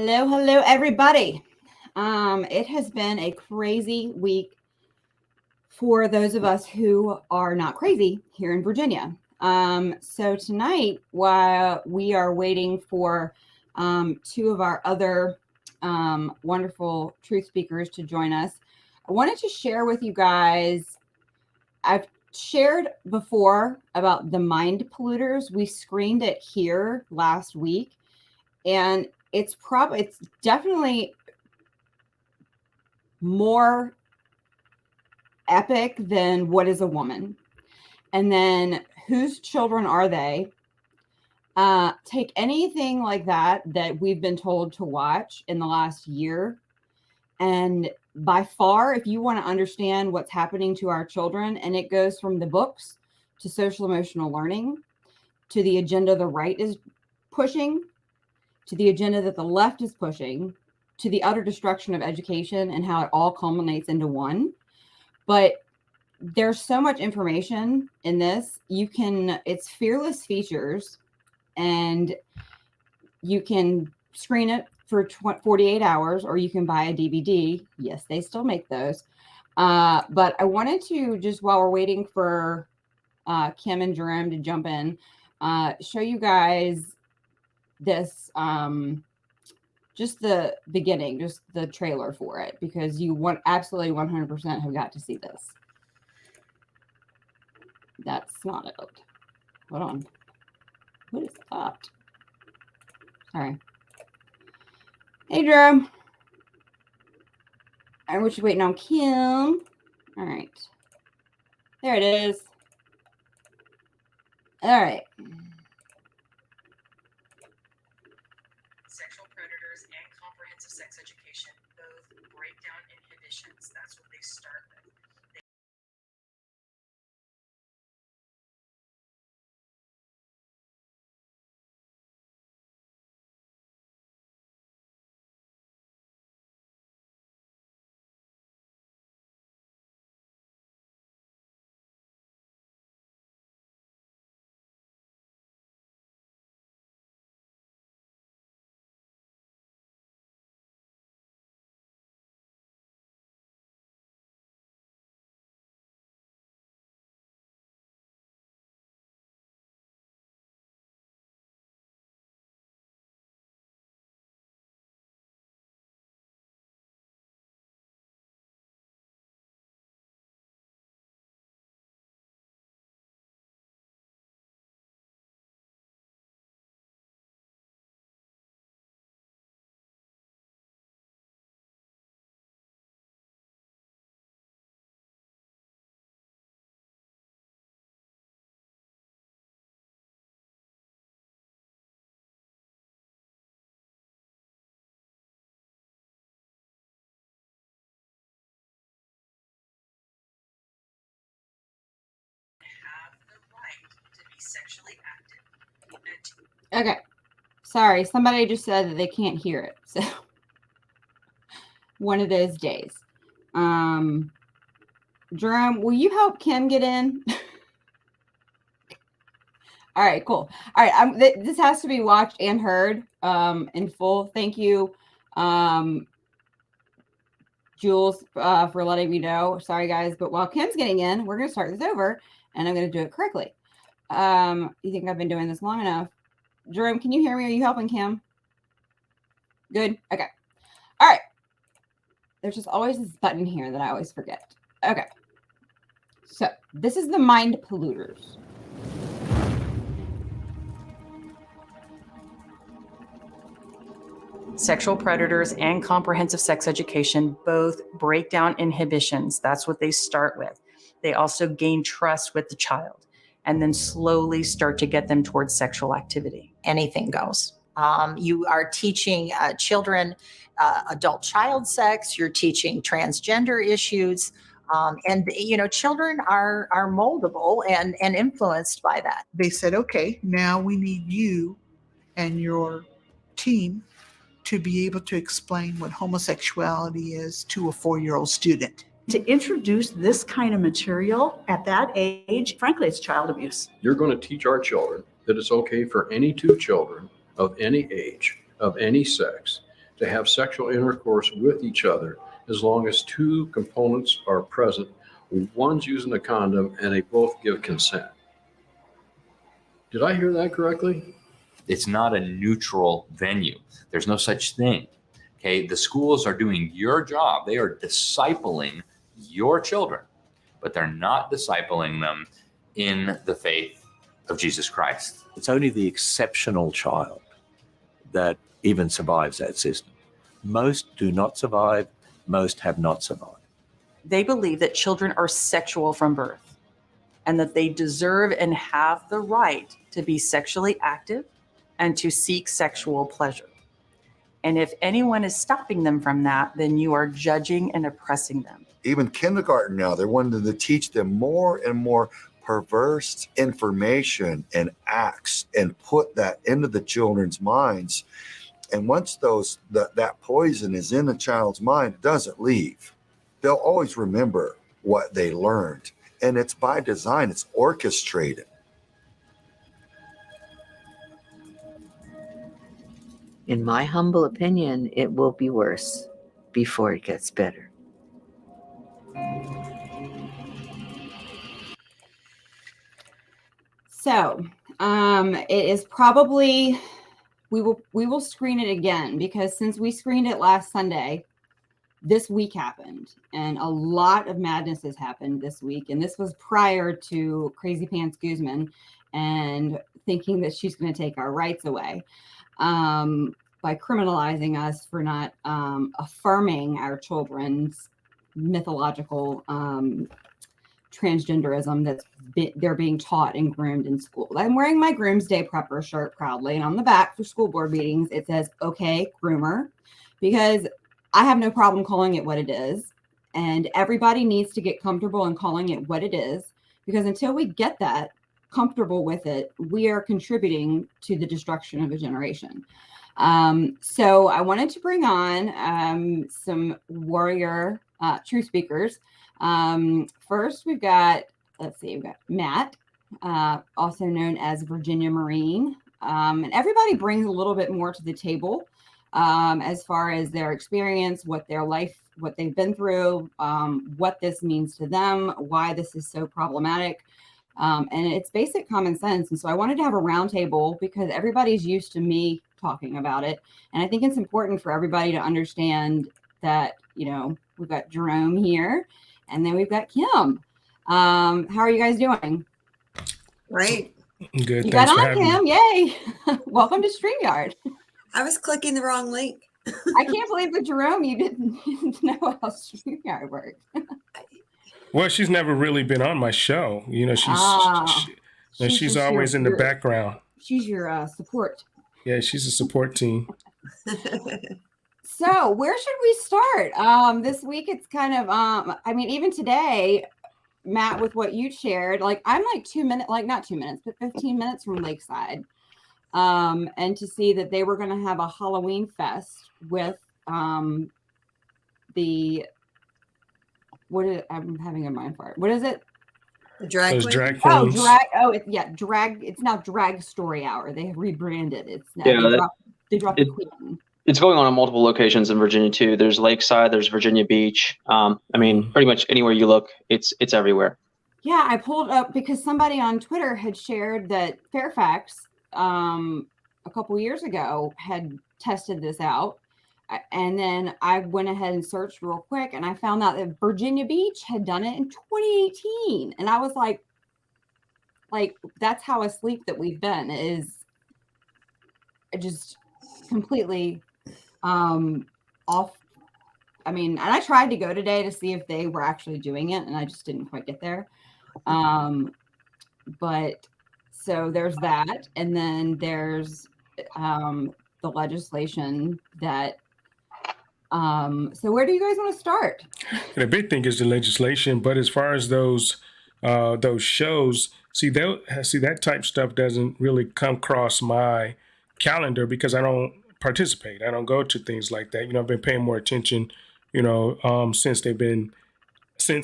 Hello, everybody. It has been a crazy week for those of us who are not crazy here in Virginia. So tonight, while we are waiting for two of our other wonderful truth speakers to join us, I wanted to share with you guys. I've shared before about the mind polluters. We screened it here last week, and it's definitely more epic than what is a woman, and then whose children are they. Take anything like that we've been told to watch in the last year, and by far, if you want to understand what's happening to our children, and it goes from the books to social emotional learning to the agenda the right is pushing, to the agenda that the left is pushing, to the utter destruction of education and how it all culminates into one. But there's so much information in this. It's fearless features, and you can screen it for 48 hours, or you can buy a DVD. Yes, they still make those. But I wanted to, just while we're waiting for Kim and Jerome to jump in, show you guys this, just the beginning, just the trailer for it, because you absolutely 100% have got to see this. That's not it. Hold on. What is that? Sorry. Hey, Jerome. All right, we're just waiting on Kim. All right. There it is. All right. Sexual predators and comprehensive sex education both break down inhibitions. That's what they start with. Have the right to be sexually active. Okay. Sorry, somebody just said that they can't hear it. So one of those days. Jerome, will you help Kim get in? All right, cool. All right, this has to be watched and heard in full. Thank you, Jules, for letting me know. Sorry, guys, but while Kim's getting in, we're going to start this over, and I'm going to do it correctly. You think I've been doing this long enough? Jerome, can you hear me? Are you helping Kim? Good. Okay. All right. There's just always this button here that I always forget. Okay. So this is the mind polluters. Sexual predators and comprehensive sex education both break down inhibitions. That's what they start with. They also gain trust with the child and then slowly start to get them towards sexual activity. Anything goes. You are teaching children adult child sex. You're teaching transgender issues. And children are moldable and influenced by that. They said, okay, now we need you and your team to be able to explain what homosexuality is to a 4-year-old student. To introduce this kind of material at that age, frankly, it's child abuse. You're going to teach our children that it's okay for any two children of any age, of any sex, to have sexual intercourse with each other as long as two components are present. One's using a condom and they both give consent. Did I hear that correctly? It's not a neutral venue. There's no such thing. Okay, the schools are doing your job. They are discipling your children, but they're not discipling them in the faith of Jesus Christ. It's only the exceptional child that even survives that system. Most do not survive. Most have not survived. They believe that children are sexual from birth and that they deserve and have the right to be sexually active and to seek sexual pleasure. And if anyone is stopping them from that, then you are judging and oppressing them. Even kindergarten now, they're wanting to teach them more and more perverse information and acts and put that into the children's minds. And once that poison is in a child's mind, it doesn't leave. They'll always remember what they learned. And it's by design, it's orchestrated. In my humble opinion, it will be worse before it gets better. So it is probably, we will screen it again, because since we screened it last Sunday, this week happened and a lot of madness has happened this week. And this was prior to Crazy Pants Guzman and thinking that she's going to take our rights away by criminalizing us for not affirming our children's mythological transgenderism they're being taught and groomed in school. I'm wearing my Groom's Day Prepper shirt proudly, and on the back for school board meetings, it says, "Okay, groomer," because I have no problem calling it what it is. And everybody needs to get comfortable in calling it what it is, because until we get that comfortable with it, we are contributing to the destruction of a generation. So I wanted to bring on some warrior true speakers. First, we've got Matt, also known as Virginia Marine. And everybody brings a little bit more to the table as far as their experience, what their life, what they've been through, what this means to them, why this is so problematic. And it's basic common sense. And so I wanted to have a roundtable because everybody's used to me talking about it. And I think it's important for everybody to understand that, we've got Jerome here and then we've got Kim. How are you guys doing? Great. Good. You got on, Kim. Yay. Welcome to StreamYard. I was clicking the wrong link. I can't believe that, Jerome, you didn't know how StreamYard worked. Well, she's never really been on my show. She's always in the background. She's your support. Yeah, she's a support team. So where should we start? This week, it's kind of, even today, Matt, with what you shared, I'm 2 minutes, not 2 minutes, but 15 minutes from Lakeside. And to see that they were going to have a Halloween fest with I'm having a mind fart. What is it? The drag queen? Drag queens. Drag. It's now Drag Story Hour. They have rebranded. It's now they dropped the queen. It's going on multiple locations in Virginia too. There's Lakeside, there's Virginia Beach. Pretty much anywhere you look, it's everywhere. Yeah, I pulled up because somebody on Twitter had shared that Fairfax a couple years ago had tested this out. And then I went ahead and searched real quick and I found out that Virginia Beach had done it in 2018. And I was like, that's how asleep that we've been, is just completely off. And I tried to go today to see if they were actually doing it and I just didn't quite get there. But so there's that. And then there's the legislation that so where do you guys want to start? The big thing is the legislation, but as far as those shows, see that type of stuff doesn't really come across my calendar because I don't participate. I don't go to things like that. I've been paying more attention, since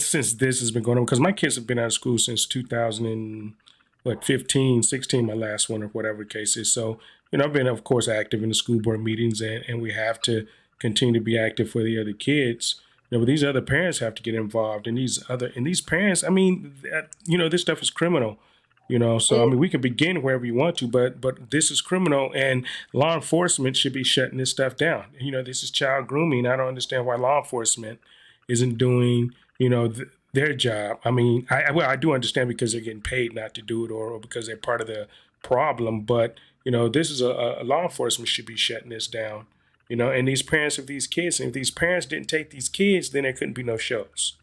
this has been going on, because my kids have been out of school since 2015, 16, my last one, or whatever the case is. So, I've been, of course, active in the school board meetings, and we have to continue to be active for the other kids. But these other parents have to get involved, and these parents, I mean, this stuff is criminal. So I mean, we can begin wherever you want to, but this is criminal, and law enforcement should be shutting this stuff down. This is child grooming. I don't understand why law enforcement isn't doing, their job. I mean, I do understand because they're getting paid not to do it, or because they're part of the problem. But this is a law enforcement should be shutting this down. And these parents of these kids, and if these parents didn't take these kids, then there couldn't be no shows.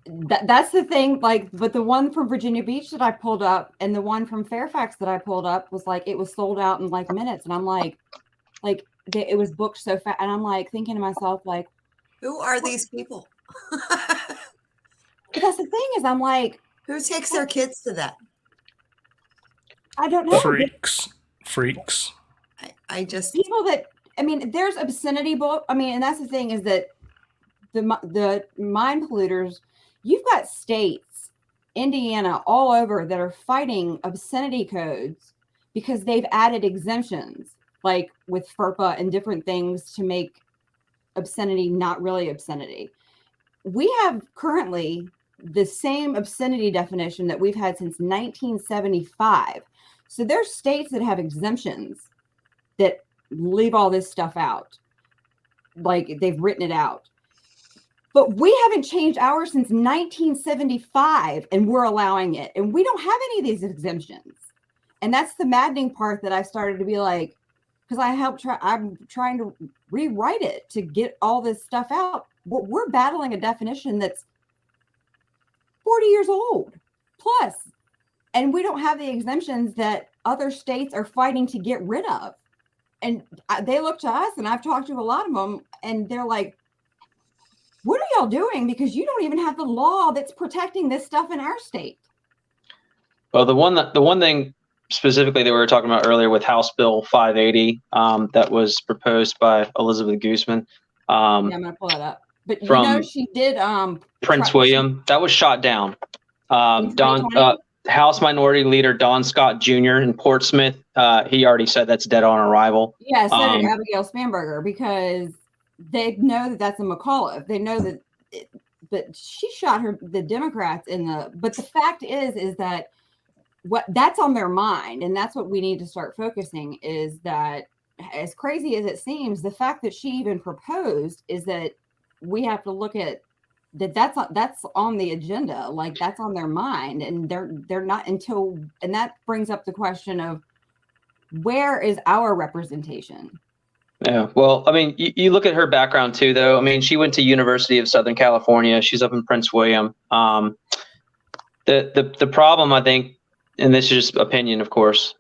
That's the thing. But the one from Virginia Beach that I pulled up, and the one from Fairfax that I pulled up was it was sold out in minutes, and I'm it was booked so fast, and I'm thinking to myself, who are these people? But that's the thing is, I'm who takes their kids to that? I don't know. Freaks. I just people that, I mean, there's obscenity book. I mean, and that's the thing is that the mind polluters, you've got states, Indiana, all over that are fighting obscenity codes because they've added exemptions, with FERPA and different things to make obscenity not really obscenity. We have currently the same obscenity definition that we've had since 1975. So there's states that have exemptions that leave all this stuff out. They've written it out. But we haven't changed ours since 1975, and we're allowing it. And we don't have any of these exemptions. And that's the maddening part that I started to be because I'm trying to rewrite it to get all this stuff out. We're battling a definition that's 40 years old plus, and we don't have the exemptions that other states are fighting to get rid of. And they look to us, and I've talked to a lot of them, and they're like, what are y'all doing? Because you don't even have the law that's protecting this stuff in our state. Well, the one thing specifically that we were talking about earlier with House Bill 580 that was proposed by Elizabeth Guzman. I'm going to pull that up. But she did Prince William. That was shot down. House Minority Leader Don Scott Jr. in Portsmouth. He already said that's dead on arrival. Yeah, so did Abigail Spanberger, because they know that that's a McAuliffe. They know that, but she shot the Democrats but the fact is that that's on their mind, and that's what we need to start focusing, is that, as crazy as it seems, the fact that she even proposed is that we have to look at that's on the agenda, that's on their mind, and they're not and that brings up the question of where is our representation? Yeah, well, I mean, you look at her background too, though. I mean, she went to University of Southern California. She's up in Prince William. The problem, I think, and this is just opinion, of course,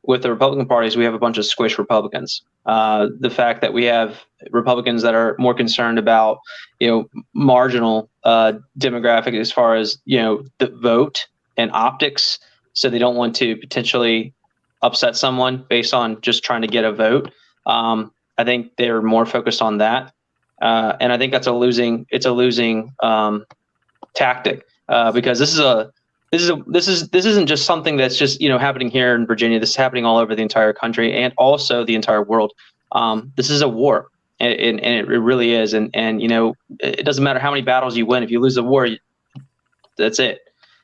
with the Republican parties, we have a bunch of squish Republicans. The fact that we have Republicans that are more concerned about, marginal demographic as far as, the vote and optics. So they don't want to potentially upset someone based on just trying to get a vote. I think they're more focused on that. And I think that's a losing tactic, because this isn't just something that's just, happening here in Virginia. This is happening all over the entire country and also the entire world. This is a war, and it really is. And it doesn't matter how many battles you win. If you lose the war, that's it.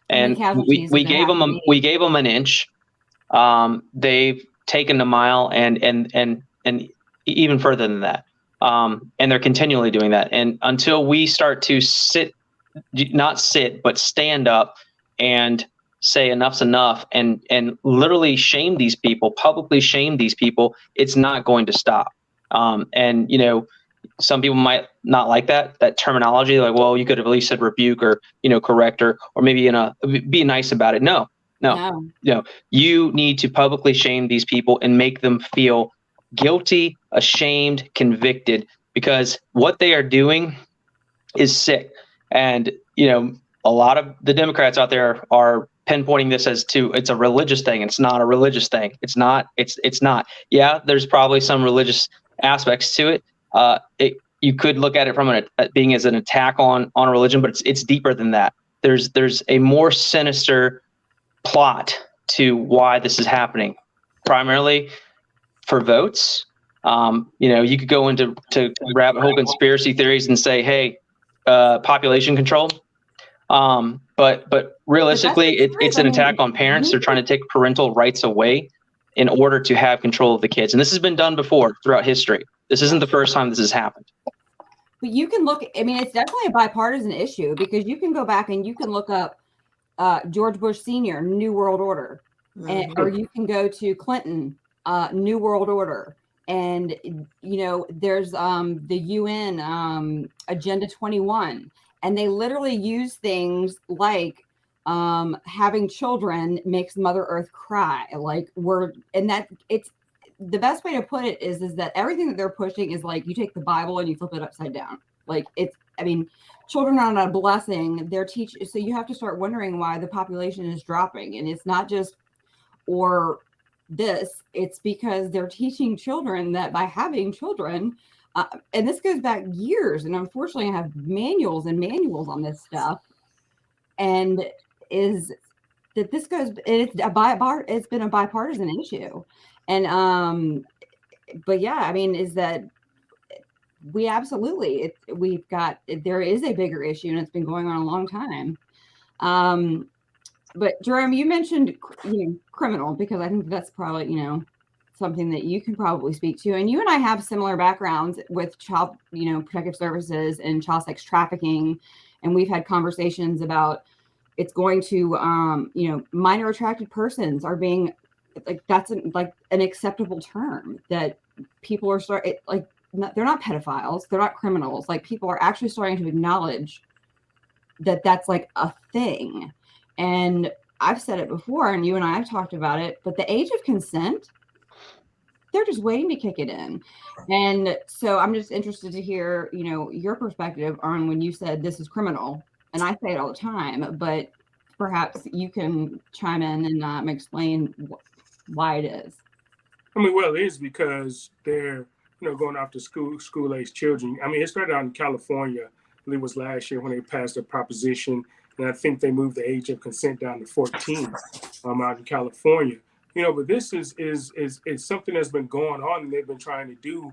And we gave them an inch. They've taken a mile and even further than that. And they're continually doing that. And until we start to but stand up and say enough's enough and literally shame these people, publicly shame these people, it's not going to stop. And some people might not like that terminology, well, you could have at least said rebuke or, correct or maybe be nice about it. No, you need to publicly shame these people and make them feel guilty, ashamed, convicted, because what they are doing is sick. And, a lot of the Democrats out there are pinpointing this as it's a religious thing. It's not a religious thing. It's not. Yeah, there's probably some religious aspects to it. You could look at it from being as an attack on religion, but it's deeper than that. There's a more sinister plot to why this is happening, primarily for votes, You could go into rabbit hole conspiracy theories and say, hey, population control. But realistically, it's an attack on parents. They're trying to take parental rights away in order to have control of the kids. And this has been done before throughout history. This isn't the first time this has happened. But you can look, I mean, it's definitely a bipartisan issue, because you can go back and you can look up George Bush Sr., New World Order, or you can go to Clinton, New World Order. And, there's the UN Agenda 21. And they literally use things like having children makes Mother Earth cry. It's the best way to put it is that everything that they're pushing is like you take the Bible and you flip it upside down. Children are not a blessing. So you have to start wondering why the population is dropping. And it's not just it's because they're teaching children that by having children, and this goes back years, and unfortunately I have manuals on this stuff, and is that this goes, it's been a bipartisan issue. And but yeah, I mean, is that we absolutely there is a bigger issue, and it's been going on a long time. But Jerome, you mentioned criminal, because I think that's probably something that you can probably speak to. And you and I have similar backgrounds with child protective services and child sex trafficking, and we've had conversations about it's going to minor attracted persons are being that's an acceptable term, that people are they're not pedophiles, they're not criminals, people are actually starting to acknowledge that that's a thing. And I've said it before, and you and I have talked about it, but the age of consent, they're just waiting to kick it in. And so I'm just interested to hear, your perspective on when you said this is criminal. And I say it all the time, but perhaps you can chime in and explain why it is. Well, it is because they're, going after school-age children. It started out in California. I believe it was last year when they passed a proposition, and I think they moved the age of consent down to 14 out in California. But this is something that's been going on, and they've been trying to do,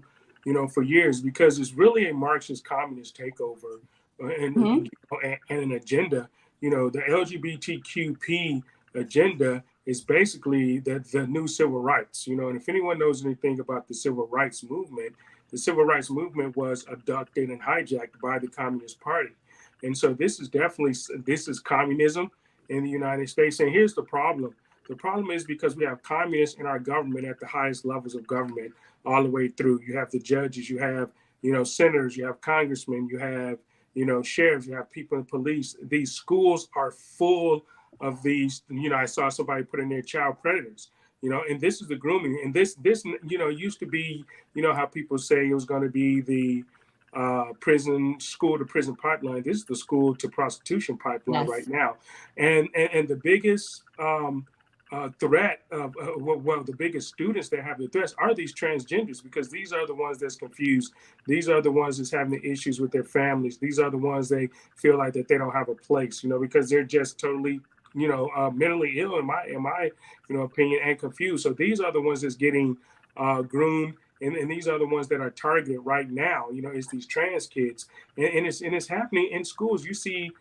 for years, because it's really a Marxist communist takeover and an agenda. The LGBTQP agenda is basically the new civil rights, and if anyone knows anything about the civil rights movement was abducted and hijacked by the Communist Party. And so this is communism in the United States. And here's the problem. The problem is because we have communists in our government at the highest levels of government all the way through. You have the judges, you have, senators, you have congressmen, you have, sheriffs, you have people in police. These schools are full of these, I saw somebody put in there child predators, and this is the grooming. And this used to be, how people say it was going to be the school to prison pipeline. This is the school to prostitution pipeline right now. And the biggest threat of the biggest students that have the threats are these transgenders, because these are the ones that's confused. These are the ones that's having the issues with their families. These are the ones they feel like that they don't have a place, because they're just totally mentally ill in my opinion, and confused. So these are the ones that's getting groomed, and these are the ones that are targeted right now. It's these trans kids, and it's happening in schools. You see,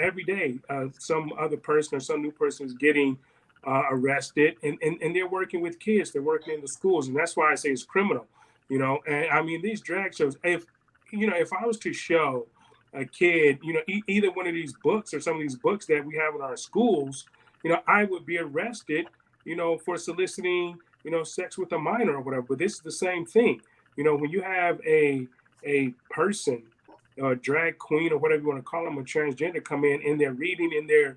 every day some other person or some new person is getting arrested, and they're working with kids. They're working in the schools, and that's why I say it's criminal. And these drag shows. If I was to show a kid, either one of these books or some of these books that we have in our schools, I would be arrested, for soliciting, sex with a minor or whatever. But this is the same thing. When you have a person, a drag queen or whatever you want to call them, a transgender, come in and they're reading and they're,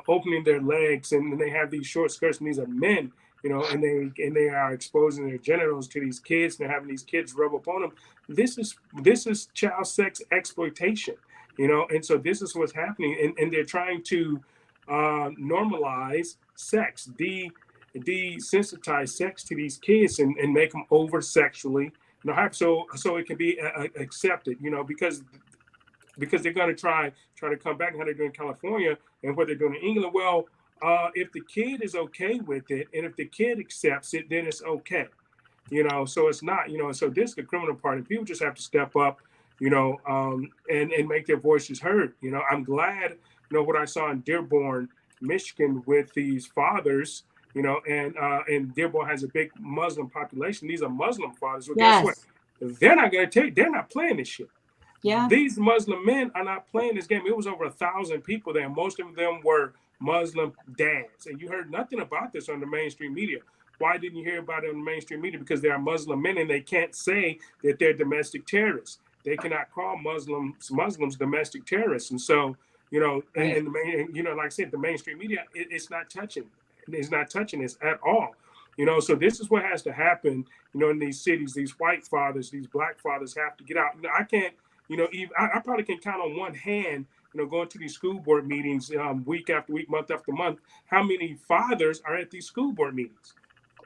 opening their legs, and they have these short skirts, and these are men, and they are exposing their genitals to these kids, and they're having these kids rub up on them. This is child sex exploitation, and so this is what's happening, and they're trying to normalize sex, desensitize sex to these kids, and make them over sexually, so it can be accepted, because they're going to try to come back and how they're doing in California and what they're doing in England. Well, if the kid is okay with it, and if the kid accepts it, then it's okay. So it's not, so this is the criminal part, and people just have to step up, and make their voices heard. I'm glad, what I saw in Dearborn, Michigan, with these fathers, and Dearborn has a big Muslim population. These are Muslim fathers. Well, guess what? Yes. They're not going to take, they're not playing this shit. Yeah. These Muslim men are not playing this game. It was over 1,000 people there. Most of them were Muslim dads. And you heard nothing about this on the mainstream media. Why didn't you hear about it on the mainstream media? Because they are Muslim men and they can't say that they're domestic terrorists. They cannot call Muslims domestic terrorists. And so, Right. and like I said, the mainstream media, it's not touching. It's not touching this at all. So this is what has to happen, in these cities. These white fathers, these black fathers have to get out. I can't, even I probably can count on one hand, going to these school board meetings week after week, month after month, how many fathers are at these school board meetings.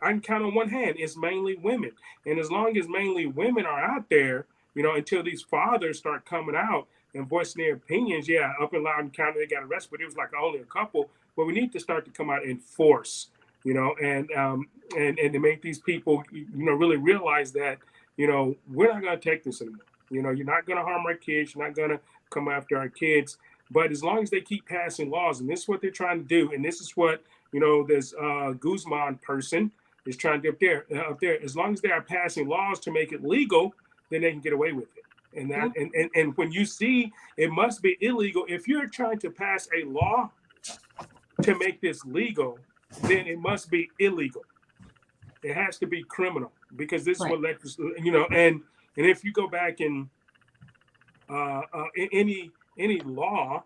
I can count on one hand. It's mainly women. And as long as mainly women are out there, until these fathers start coming out and voicing their opinions, yeah, up in Loudoun County, they got arrested, but it was like only a couple. But we need to start to come out and force, and to make these people, really realize that, we're not going to take this anymore. You're not going to harm our kids. You're not going to come after our kids. But as long as they keep passing laws, and this is what they're trying to do, and this is what, this Guzman person is trying to do up there. As long as they are passing laws to make it legal, then they can get away with it. And that, and when you see it must be illegal, if you're trying to pass a law to make this legal, then it must be illegal. It has to be criminal, because this is what and if you go back in any law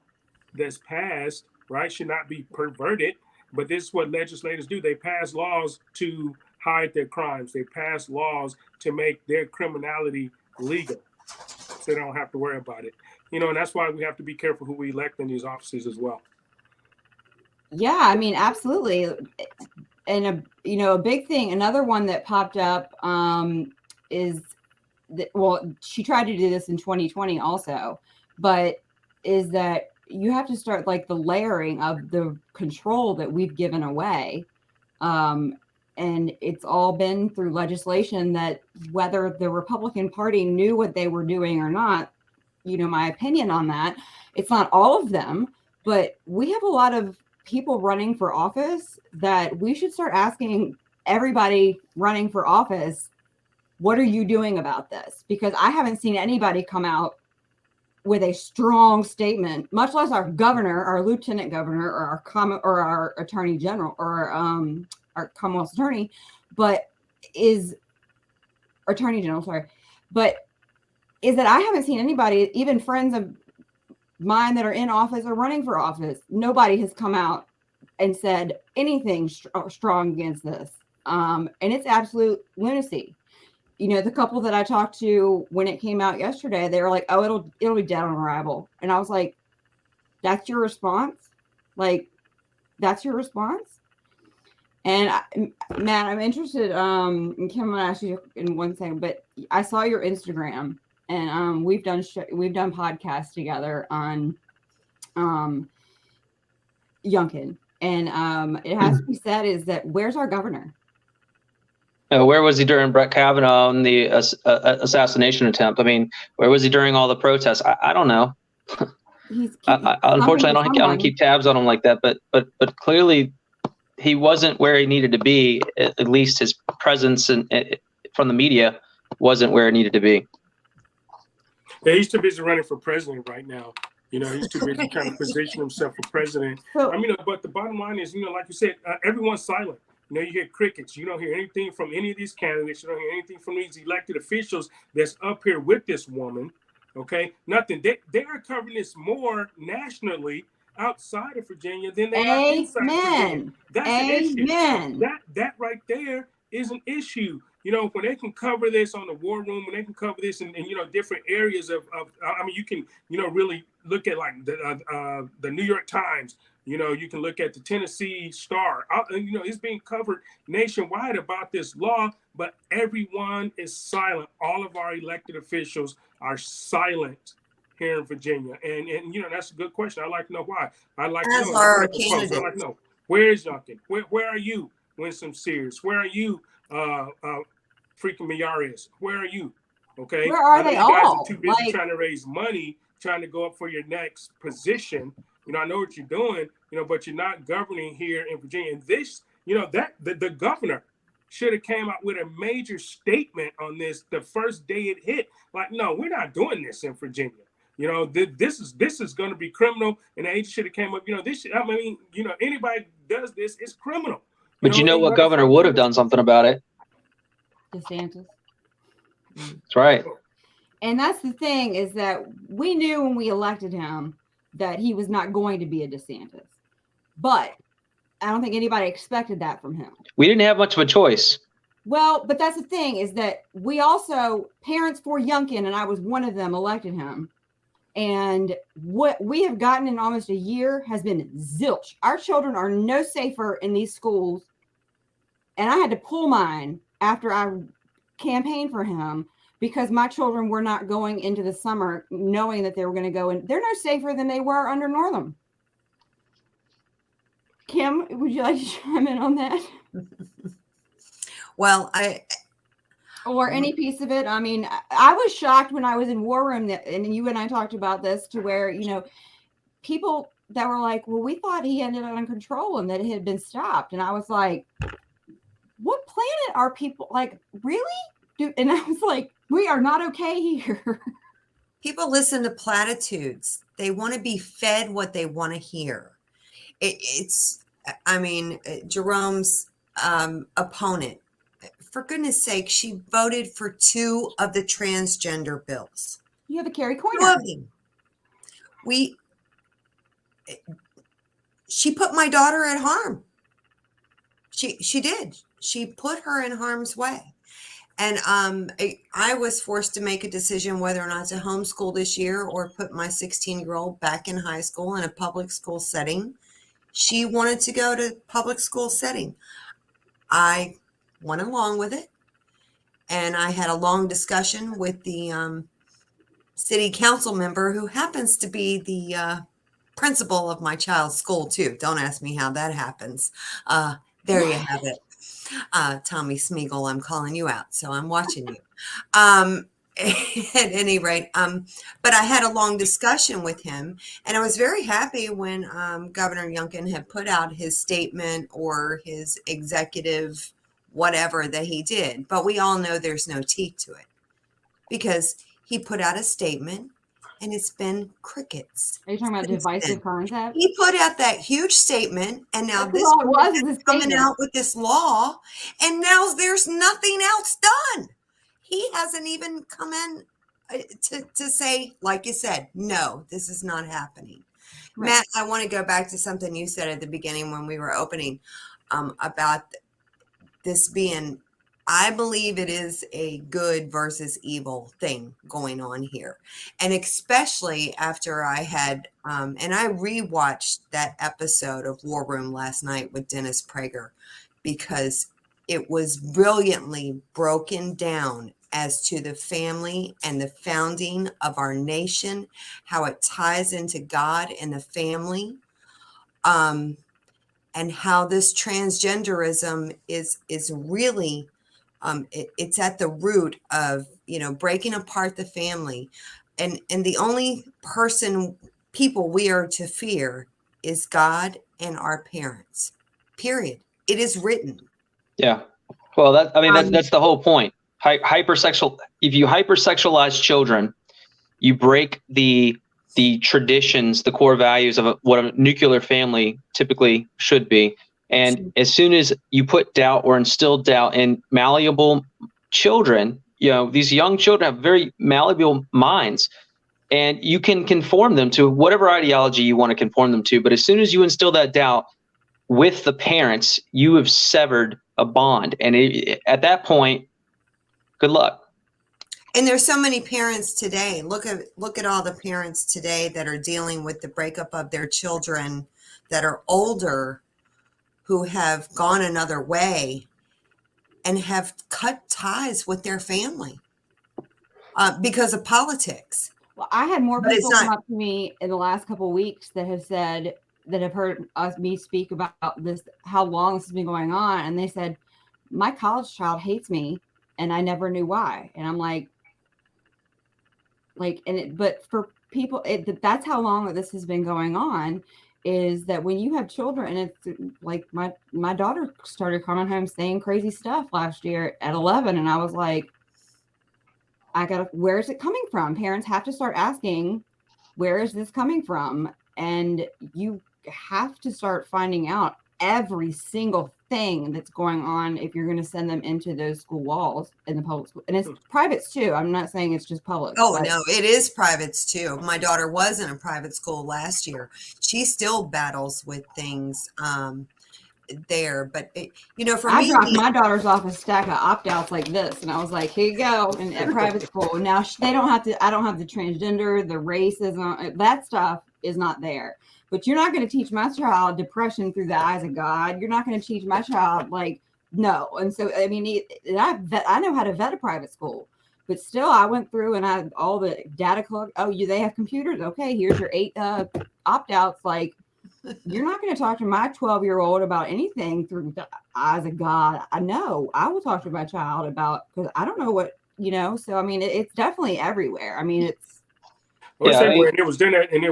that's passed, right, should not be perverted. But this is what legislators do. They pass laws to hide their crimes. They pass laws to make their criminality legal, so they don't have to worry about it. And that's why we have to be careful who we elect in these offices as well. Yeah, I mean, absolutely. And a big thing, another one that popped up is that, well, she tried to do this in 2020 also, but is that you have to start like the layering of the control that we've given away. And it's all been through legislation that, whether the Republican Party knew what they were doing or not, my opinion on that, it's not all of them, but we have a lot of people running for office that we should start asking everybody running for office, what are you doing about this? Because I haven't seen anybody come out with a strong statement, much less our governor, our lieutenant governor, or our attorney general, or our Commonwealth attorney, but is attorney general, sorry, but is that I haven't seen anybody, even friends of mine that are in office or running for office, nobody has come out and said anything strong against this. And it's absolute lunacy. The couple that I talked to when it came out yesterday, they were like, "Oh, it'll be dead on arrival," and I was like, "That's your response? Like, that's your response?" And Matt, I'm interested. And Kim, I'm gonna ask you in one second, but I saw your Instagram, and we've done podcasts together on Youngkin, and it has to be said is that where's our governor? Where was he during Brett Kavanaugh and the assassination attempt? I mean, where was he during all the protests? I don't know. Unfortunately, I don't keep tabs on him like that. But clearly, he wasn't where he needed to be. At least his presence from the media wasn't where it needed to be. Yeah, he's too busy running for president right now. He's too busy trying to position himself for president. But the bottom line is, like you said, everyone's silent. You hear crickets. You don't hear anything from any of these candidates. You don't hear anything from these elected officials that's up here with this woman. Okay, nothing. They are covering this more nationally outside of Virginia than they are inside Virginia. That's an issue. That right there is an issue. When they can cover this on the war room, when they can cover this in different areas of I mean, you can really look at like the New York Times. You can look at the Tennessee Star. It's being covered nationwide about this law, but everyone is silent. All of our elected officials are silent here in Virginia, and that's a good question. I'd like to know why. I'd like to know. I'd like to know, where is Youngkin? Where are you, Winsome Sears? Where are you, freaking Mayar is. Where are you? Okay. Where are I know they you guys all? are too busy Like, trying to raise money, trying to go up for your next position. I know what you're doing, but you're not governing here in Virginia. And this, that the governor should have came out with a major statement on this the first day it hit. Like, no, we're not doing this in Virginia. This is going to be criminal. And the agent should have came up. Anybody does this, it's criminal. But you know what governor would have done something about it? DeSantis. That's right. And that's the thing, is that we knew when we elected him that he was not going to be a DeSantis. But I don't think anybody expected that from him. We didn't have much of a choice. Well, but that's the thing, is that we also, Parents for Youngkin, and I was one of them, elected him. And what we have gotten in almost a year has been zilch. Our children are no safer in these schools. And I had to pull mine after I campaigned for him, because my children were not going into the summer knowing that they were going to go in. They're no safer than they were under Northam. Kim, would you like to chime in on that? Well, or any piece of it? I mean, I was shocked when I was in War Room, and you and I talked about this, to where, people that were like, well, we thought he ended under control and that it had been stopped. And I was like, what planet are people, like, really? And I was like, we are not okay here. people listen to platitudes. They want to be fed what they want to hear. Jerome's opponent, for goodness sake, she voted for 2 of the transgender bills. You have a Carrie Coyner. 2 of them. She put my daughter at harm. She did. She put her in harm's way. And I was forced to make a decision whether or not to homeschool this year or put my 16-year-old back in high school in a public school setting. She wanted to go to public school setting. I went along with it. And I had a long discussion with the city council member, who happens to be the principal of my child's school too. Don't ask me how that happens. There you have it. Tommy Smeagol, I'm calling you out, so I'm watching you. At any rate, but I had a long discussion with him, and I was very happy when Governor Youngkin had put out his statement or his executive whatever that he did. But we all know there's no teeth to it, because he put out a statement and it's been crickets. Are you talking about divisive concept? He put out that huge statement, and now this is coming out with this law, and now there's nothing else done. He hasn't even come in to say, like you said, no, this is not happening. Right. Matt, I want to go back to something you said at the beginning when we were opening about this being, I believe it is a good versus evil thing going on here. And especially after I had, and I rewatched that episode of War Room last night with Dennis Prager, because it was brilliantly broken down as to the family and the founding of our nation, how it ties into God and the family, and how this transgenderism is really, it's at the root of, breaking apart the family. And the only people we are to fear is God and our parents, period. It is written. Yeah. Well, that's the whole point. Hypersexual. If you hypersexualize children, you break the traditions, the core values of what a nuclear family typically should be. And as soon as you put doubt or instill doubt in malleable children, these young children have very malleable minds, and you can conform them to whatever ideology you want to conform them to. But as soon as you instill that doubt with the parents, you have severed a bond. And at that point, good luck. And there's so many parents today. Look at all the parents today that are dealing with the breakup of their children that are older, who have gone another way and have cut ties with their family because of politics. Well, I had more people come up to me in the last couple of weeks that have said, that have heard me speak about this, how long this has been going on. And they said, my college child hates me and I never knew why. And I'm like, but for people, that's how long this has been going on, is that when you have children, and it's like my daughter started coming home saying crazy stuff last year at 11. And I was like, where is it coming from? Parents have to start asking, where is this coming from? And you have to start finding out every single thing that's going on if you're going to send them into those school walls in the public school. And it's privates too. I'm not saying it's just public. Oh, no, it is privates too. My daughter was in a private school last year. She still battles with things there. But, for me, I dropped my daughters off a stack of opt-outs like this. And I was like, here you go. And at private school. Now they don't have to, I don't have the transgender, the racism, that stuff is not there. But you're not going to teach my child depression through the eyes of God. You're not going to teach my child, no. And so, I mean, I know how to vet a private school, but still I went through and I had all the data collect. Oh, they have computers. Okay, here's your 8 opt-outs. You're not going to talk to my 12-year-old about anything through the eyes of God. I know I will talk to my child about, because I don't know what, so I mean, it's definitely everywhere. I mean, it's, and it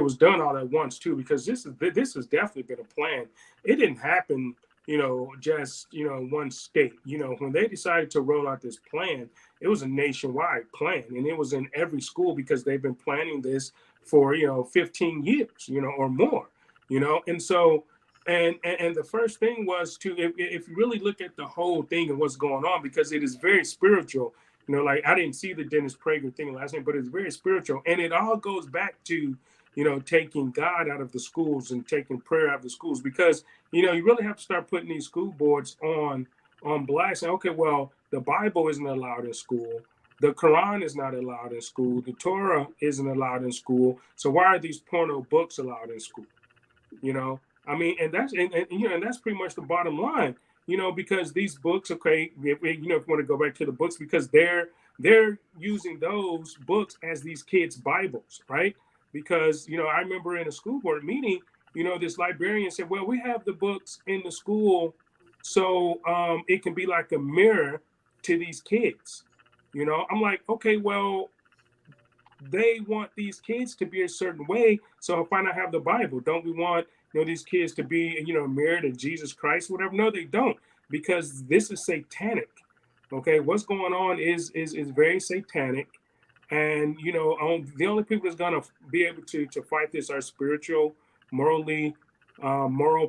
was done all at once too, because this has definitely been a plan. It didn't happen, just one state. When they decided to roll out this plan, it was a nationwide plan, and it was in every school because they've been planning this for 15 years, or more, and so. And the first thing was if you really look at the whole thing and what's going on, because it is very spiritual. I didn't see the Dennis Prager thing last night, but it's very spiritual. And it all goes back to, taking God out of the schools and taking prayer out of the schools, because, you really have to start putting these school boards on blast. And, okay, well, the Bible isn't allowed in school. The Quran is not allowed in school. The Torah isn't allowed in school. So why are these porno books allowed in school? I mean, and that's pretty much the bottom line. Because these books, okay, if you want to go back to the books, because they're using those books as these kids' Bibles, right? Because, I remember in a school board meeting, this librarian said, well, we have the books in the school, so it can be like a mirror to these kids. I'm like, okay, well, they want these kids to be a certain way, so why not have the Bible? Don't we want these kids to be, a mirror to Jesus Christ, whatever? No, they don't, because this is satanic. Okay, what's going on is very satanic, and the only people that's gonna be able to fight this are spiritual, moral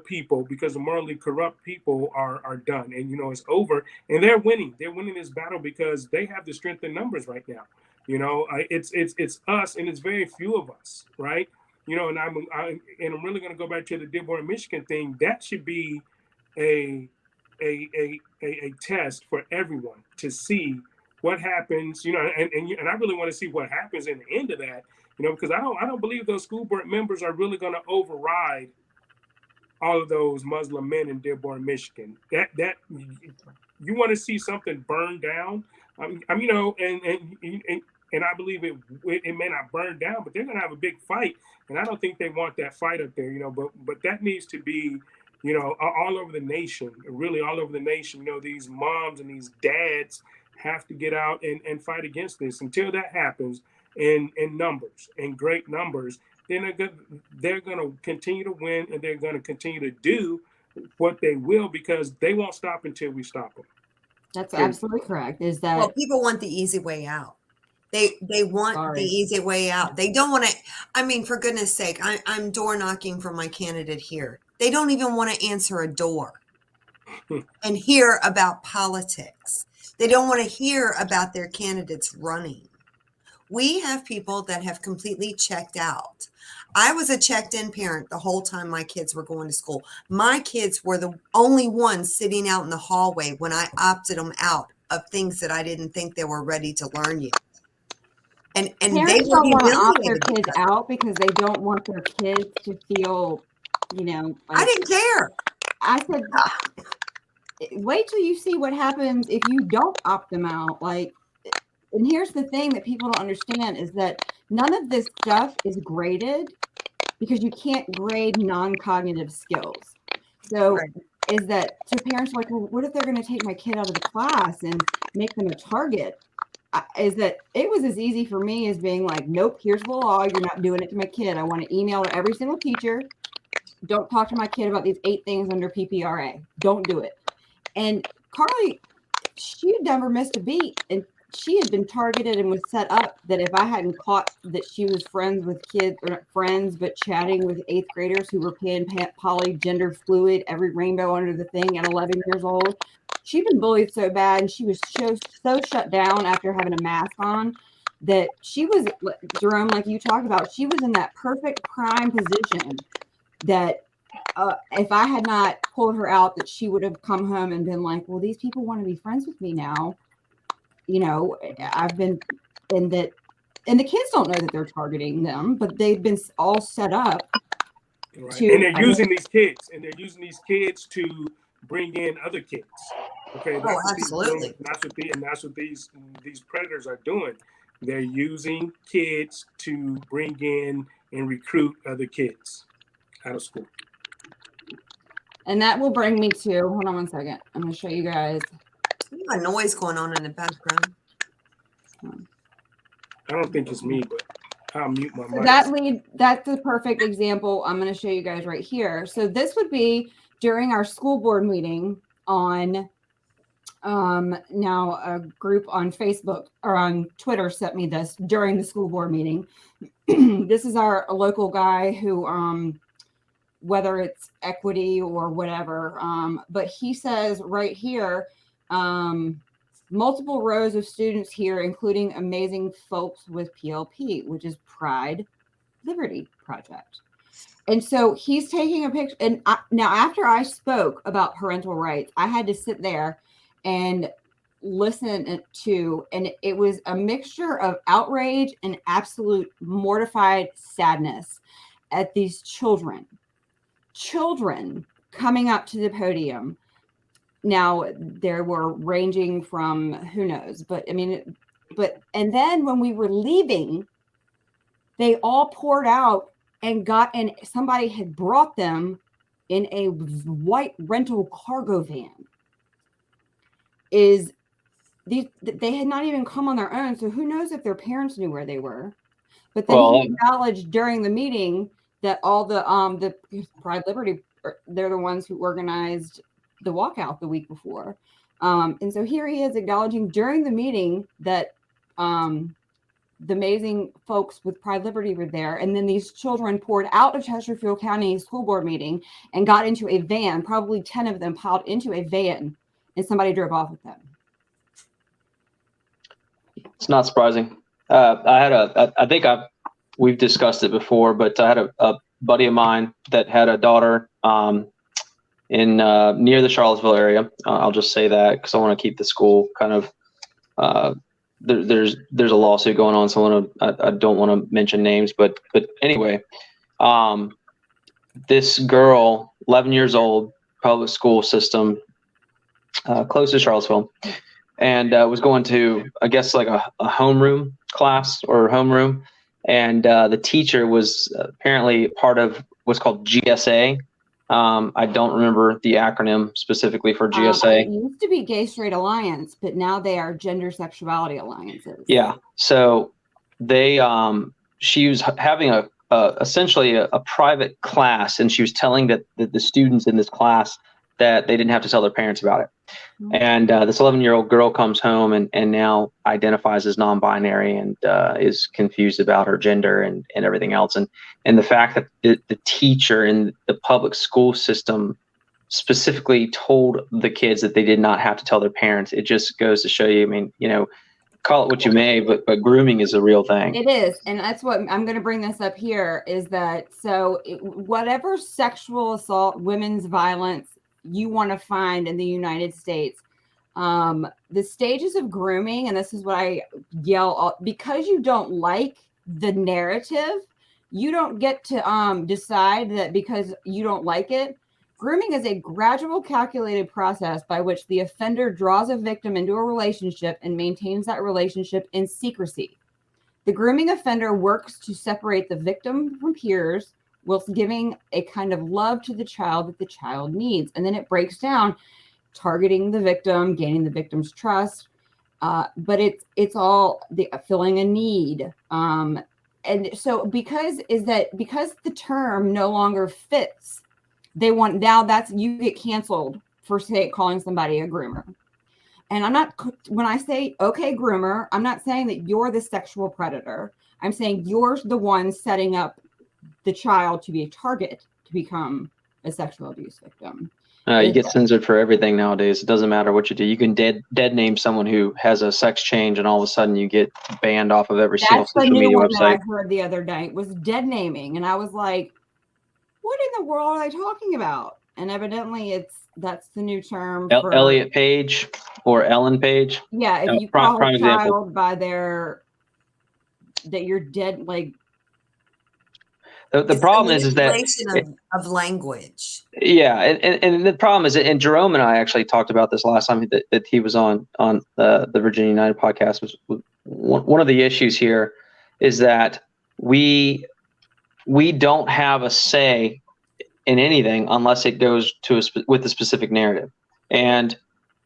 people, because the morally corrupt people are done, and it's over, and they're winning. They're winning this battle because they have the strength in numbers right now. It's us, and it's very few of us, right? And I'm really going to go back to the Dearborn, Michigan thing. That should be a test for everyone to see what happens. And I really want to see what happens in the end of that. Because I don't believe those school board members are really going to override all of those Muslim men in Dearborn, Michigan. That you want to see something burned down. And I believe it may not burn down, but they're going to have a big fight. And I don't think they want that fight up there, but that needs to be, all over the nation, really all over the nation. These moms and these dads have to get out and fight against this. Until that happens in numbers, in great numbers, then they're going to continue to win, and they're going to continue to do what they will, because they won't stop until we stop them. That's absolutely correct. Is that, well, people want the easy way out. They want the easy way out. They don't want to. I mean, for goodness sake, I'm door knocking for my candidate here. They don't even want to answer a door and hear about politics. They don't want to hear about their candidates running. We have people that have completely checked out. I was a checked-in parent the whole time my kids were going to school. My kids were the only ones sitting out in the hallway when I opted them out of things that I didn't think they were ready to learn yet. And parents don't want to opt their kids out because they don't want their kids to feel, I didn't care. I said, wait till you see what happens if you don't opt them out. And here's the thing that people don't understand is that none of this stuff is graded, because you can't grade non-cognitive skills. So is that so parents are like, well, what if they're going to take my kid out of the class and make them a target? Is that it was as easy for me as being like, nope, here's the law. You're not doing it to my kid. I want to email to every single teacher. Don't talk to my kid about these 8 things under PPRA. Don't do it. And Carly, she had never missed a beat. And she had been targeted and was set up that if I hadn't caught that she was friends with kids, or not friends, but chatting with 8th graders who were poly, gender fluid, every rainbow under the thing at 11 years old, she'd been bullied so bad, and she was so shut down after having a mask on that she was, Jerome, like you talked about, she was in that perfect prime position that if I had not pulled her out, that she would have come home and been like, well, these people want to be friends with me now. You know, I've been, and the kids don't know that they're targeting them, but they've been all set up. Right. And they're using these kids to bring in other kids. Okay, that's absolutely. That's what these predators are doing. They're using kids to bring in and recruit other kids out of school. And that will bring me to, hold on one second. I'm going to show you guys. You got noise going on in the background. I don't think it's me, but I'll mute my mic. That's the perfect example I'm going to show you guys right here. So this would be during our school board meeting on, now a group on Facebook or on Twitter sent me this during the school board meeting. This is our local guy who, whether it's equity or whatever, but he says right here, multiple rows of students here, including amazing folks with PLP, which is Pride Liberty Project. And so he's taking a picture. And now after I spoke about parental rights, I had to sit there and listen to, and it was a mixture of outrage and absolute mortified sadness at these children coming up to the podium. Now there were ranging from who knows, but I mean, and then when we were leaving, they all poured out and somebody had brought them in a white rental cargo van. They had not even come on their own. So who knows if their parents knew where they were, but then he acknowledged during the meeting that all the Pride Liberty, they're the ones who organized the walkout the week before. And so here he is acknowledging during the meeting that the amazing folks with Pride Liberty were there. And then these children poured out of Chesterfield County school board meeting and got into a van, probably 10 of them piled into a van, and somebody drove off with them. It's not surprising. I think we've discussed it before, but I had a buddy of mine that had a daughter in near the Charlottesville area. I'll just say that because I want to keep the school kind of. There's a lawsuit going on, so I don't want to mention names, but anyway, this girl, 11 years old, public school system, close to Charlottesville, and was going to, I guess, like a homeroom class or homeroom, and the teacher was apparently part of what's called GSA. I don't remember the acronym specifically for GSA. It used to be Gay Straight Alliance, but now they are Gender Sexuality Alliances. Yeah. So she was having essentially a private class, and she was telling that the students in this class that they didn't have to tell their parents about it. Mm-hmm. And this 11-year-old girl comes home and now identifies as non-binary and is confused about her gender and everything else. And the fact that the teacher in the public school system specifically told the kids that they did not have to tell their parents, it just goes to show you, I mean, you know, call it what you may, but grooming is a real thing. It is. And that's what I'm going to bring this up here is that, whatever sexual assault, women's violence you want to find in the United States, the stages of grooming, and this is what I yell, because you don't like the narrative, you don't get to decide that because you don't like it. Grooming is a gradual, calculated process by which the offender draws a victim into a relationship and maintains that relationship in secrecy. The grooming offender works to separate the victim from peers, whilst giving a kind of love to the child that the child needs. And then it breaks down, targeting the victim, gaining the victim's trust. But it's all the filling a need. And so because the term no longer fits, they want, now that's, you get canceled for calling somebody a groomer. And I'm not, when I say, okay, groomer, I'm not saying that you're the sexual predator. I'm saying you're the one setting up the child to be a target to become a sexual abuse victim. You get censored for everything nowadays. It doesn't matter what you do. You can dead name someone who has a sex change, and all of a sudden you get banned off of every single social media website. That's the new one that I heard the other night was dead naming, and I was like, "What in the world are they talking about?" And evidently, that's the new term for Elliot Page or Ellen Page. Yeah, if you call a child by that you're dead, like. The problem is that of language. Yeah, and the problem is, and Jerome and I actually talked about this last time that he was on the Virginia United podcast. Was one of the issues here is that we don't have a say in anything unless it goes to with a specific narrative. And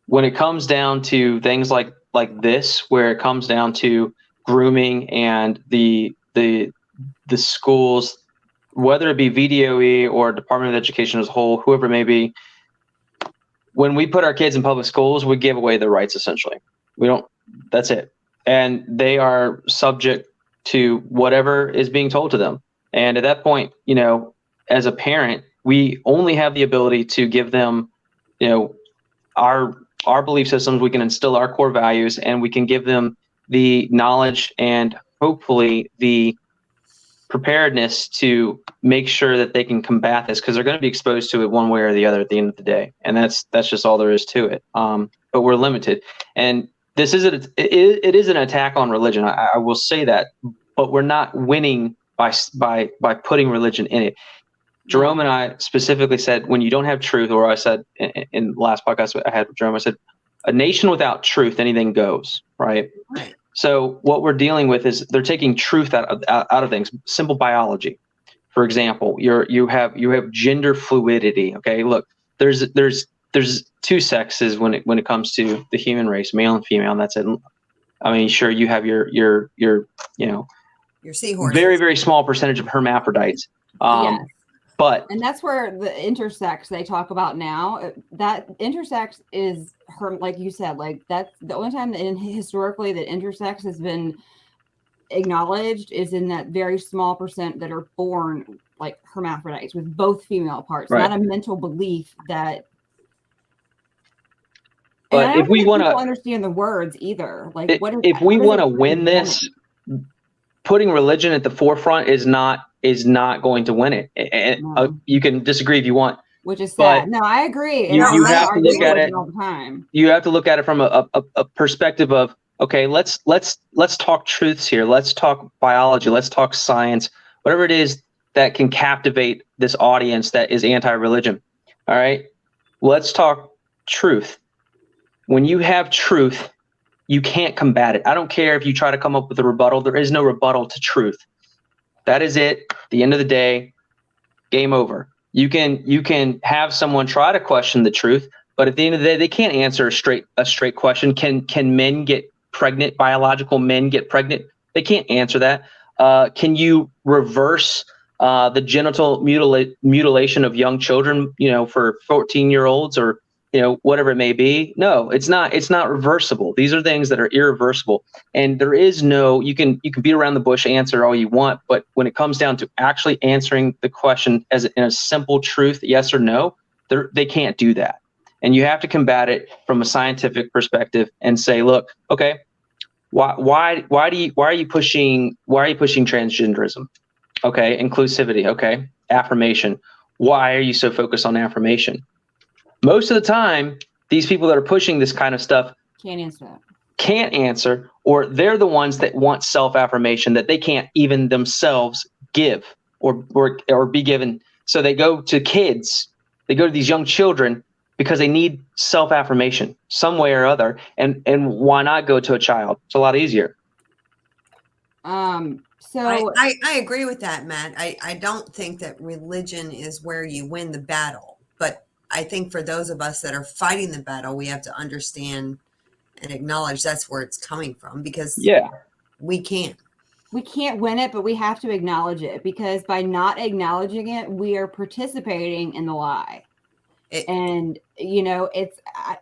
when it comes down to things like this, where it comes down to grooming and the schools, whether it be VDOE or Department of Education as a whole, whoever it may be, when we put our kids in public schools, we give away their rights, essentially. That's it. And they are subject to whatever is being told to them. And at that point, as a parent, we only have the ability to give them, our belief systems. We can instill our core values, and we can give them the knowledge and hopefully the preparedness to make sure that they can combat this, because they're going to be exposed to it one way or the other at the end of the day. And that's just all there is to it. But we're limited. And this isn't, it is an attack on religion. I will say that, but we're not winning by putting religion in it. Jerome and I specifically said, when you don't have truth, or I said in the last podcast I had with Jerome, I said, a nation without truth, anything goes, right? Right. So what we're dealing with is they're taking truth out of things. Simple biology, for example, you have gender fluidity. Okay, look, there's two sexes when it comes to the human race, male and female, and that's it. I mean, sure, you have your seahorse, very, very small percentage of hermaphrodites. Yes. And that's where the intersex they talk about now. That intersex is like you said, like that's the only time historically that intersex has been acknowledged is in that very small percent that are born like hermaphrodites with both female parts. Right. Not a mental belief that. But if we want to understand the words either, like if we want to win this, putting religion at the forefront is not going to win it. And you can disagree if you want, which is sad. No, I agree. You have to look at it all the time. You have to look at it from a perspective of, okay, let's talk truths here. Let's talk biology. Let's talk science. Whatever it is that can captivate this audience that is anti-religion. All right, let's talk truth. When you have truth, you can't combat it. I don't care if you try to come up with a rebuttal. There is no rebuttal to truth. That is it. At the end of the day, game over. You can have someone try to question the truth, but at the end of the day, they can't answer a straight question. Can men get pregnant? Biological men get pregnant? They can't answer that. Can you reverse the genital mutilation of young children? For 14-year-olds or whatever it may be. No, it's not reversible. These are things that are irreversible. And there is no, you can beat around the bush answer all you want, but when it comes down to actually answering the question in a simple truth, yes or no, they can't do that. And you have to combat it from a scientific perspective and say, look, okay, why are you pushing transgenderism? Okay, inclusivity, okay, affirmation. Why are you so focused on affirmation? Most of the time, these people that are pushing this kind of stuff can't answer, or they're the ones that want self-affirmation that they can't even themselves give or be given. So they go to kids, they go to these young children because they need self-affirmation some way or other. And why not go to a child? It's a lot easier. So I agree with that, Matt. I don't think that religion is where you win the battle, but I think for those of us that are fighting the battle, we have to understand and acknowledge that's where it's coming from, because we can't win it, but we have to acknowledge it, because by not acknowledging it, we are participating in the lie. And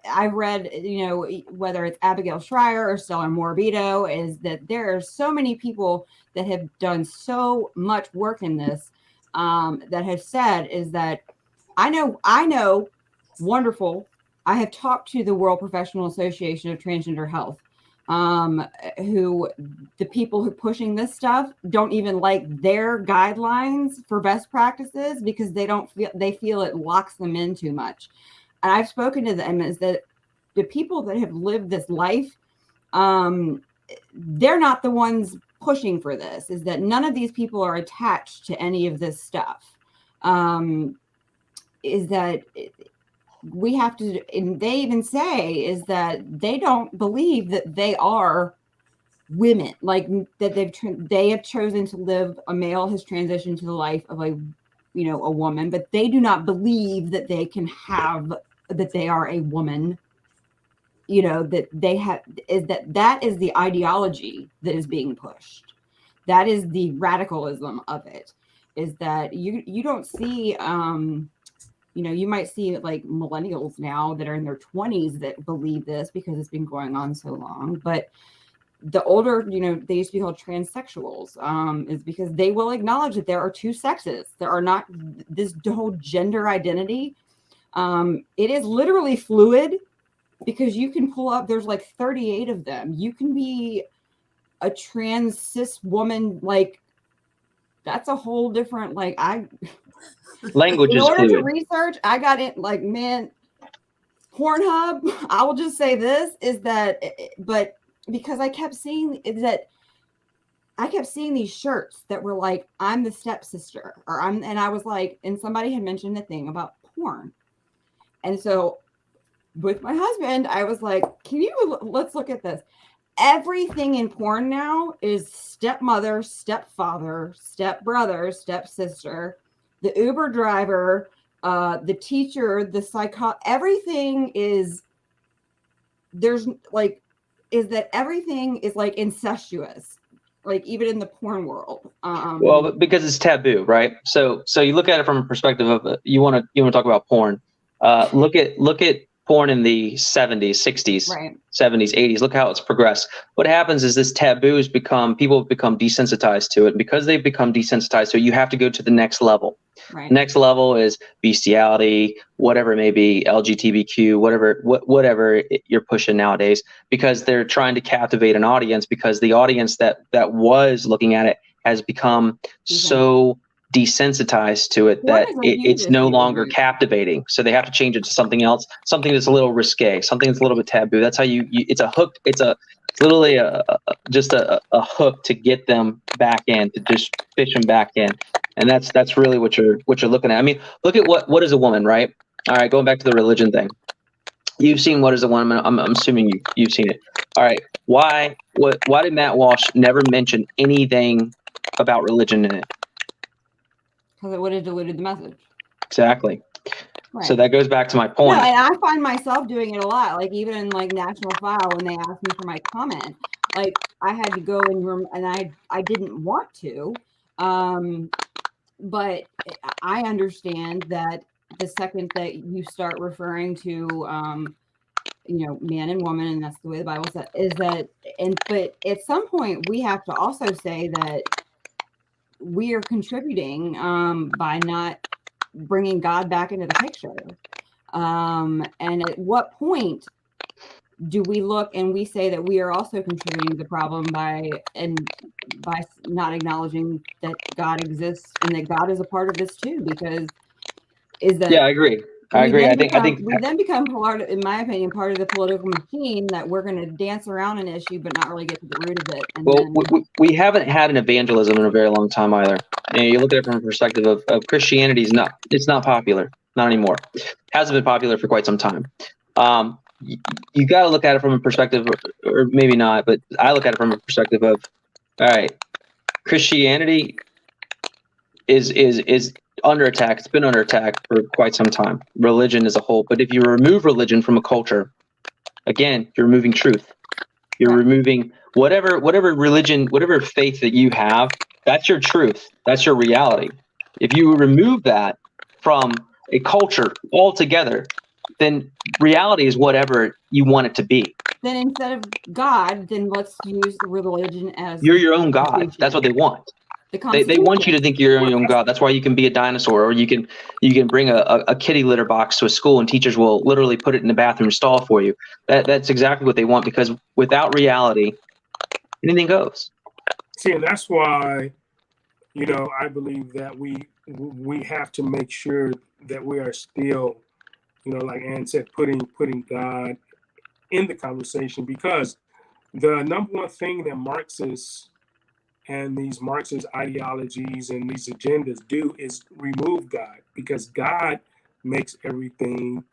I've read, whether it's Abigail Schreier or Stella Morabito, is that there are so many people that have done so much work in this, that have said is that I know, wonderful. I have talked to the World Professional Association of Transgender Health, who the people who pushing this stuff don't even like their guidelines for best practices, because they feel it locks them in too much. And I've spoken to them, is that the people that have lived this life, they're not the ones pushing for this, is that none of these people are attached to any of this stuff. Is that we have to, and they even say is that they don't believe that they are women, like that they have chosen to live, a male has transitioned to the life of a woman, but they do not believe that they can have, that they are a woman, that they have, that is the ideology that is being pushed. That is the radicalism of it, is that you don't see, you might see like millennials now that are in their 20s that believe this because it's been going on so long. But the older, they used to be called transsexuals, is because they will acknowledge that there are two sexes. There are not this whole gender identity. It is literally fluid, because you can pull up, there's like 38 of them. You can be a trans cis woman, like that's a whole different, language in is order fluid. to research, I got it, Pornhub, I will just say this, is that, but because I kept seeing these shirts that were like, I'm the stepsister, and I was like, and somebody had mentioned a thing about porn. And so with my husband, I was like, let's look at this. Everything in porn now is stepmother, stepfather, stepbrother, stepsister, the Uber driver, the teacher, the everything is, everything is like incestuous, like even in the porn world. Well, because it's taboo, right? So you look at it from a perspective of you want to talk about porn. Look at porn in the 70s, 60s, right. 70s, 80s. Look how it's progressed. What happens is this taboo has people have become desensitized to it. And because they've become desensitized to it, you have to go to the next level. Right. Next level is bestiality, whatever it may be, LGBTQ, whatever you're pushing nowadays, because they're trying to captivate an audience, because the audience that was looking at it has become so desensitized to it that it's no longer captivating. So they have to change it to something else, something that's a little risque, something that's a little bit taboo. That's how it's a hook. It's literally just a hook to get them back in, to just fish them back in. And that's really what you're looking at. I mean, look at what is a woman, right? All right, going back to the religion thing. You've seen What is a Woman? I'm assuming you've seen it. All right, why did Matt Walsh never mention anything about religion in it? Because it would have diluted the message. Exactly. Right. So that goes back to my point. No, and I find myself doing it a lot. Like even in National File, when they asked me for my comment, I had to go and I didn't want to, but I understand that the second that you start referring to, man and woman, and that's the way the Bible says, is that, but at some point we have to also say that we are contributing by not bringing God back into the picture. And at what point do we look and we say that we are also contributing to the problem by not acknowledging that God exists and that God is a part of this too? Because I agree. I think we then become part of, in my opinion, part of the political machine, that we're going to dance around an issue but not really get to the root of it. And we haven't had an evangelism in a very long time either. You look at it from a perspective of Christianity it's not popular, not anymore. It hasn't been popular for quite some time. You got to look at it from a perspective, or maybe not, but I look at it from a perspective of, all right, Christianity is under attack. It's been under attack for quite some time. Religion as a whole. But if you remove religion from a culture, again, you're removing truth. You're removing whatever religion, whatever faith that you have, that's your truth. That's your reality. If you remove that from a culture altogether, then reality is whatever you want it to be. Then instead of God, then let's use the religion as You're your own God. That's what they want. They want you to think you're your own God. That's why you can be a dinosaur, or you can bring a kitty litter box to a school and teachers will literally put it in the bathroom stall for you. That's exactly what they want, because without reality, anything goes. See, and that's why, I believe that we have to make sure that we are still, like Ann said, putting God in the conversation, because the number one thing that Marxists and these Marxist ideologies and these agendas do is remove God, because God makes everything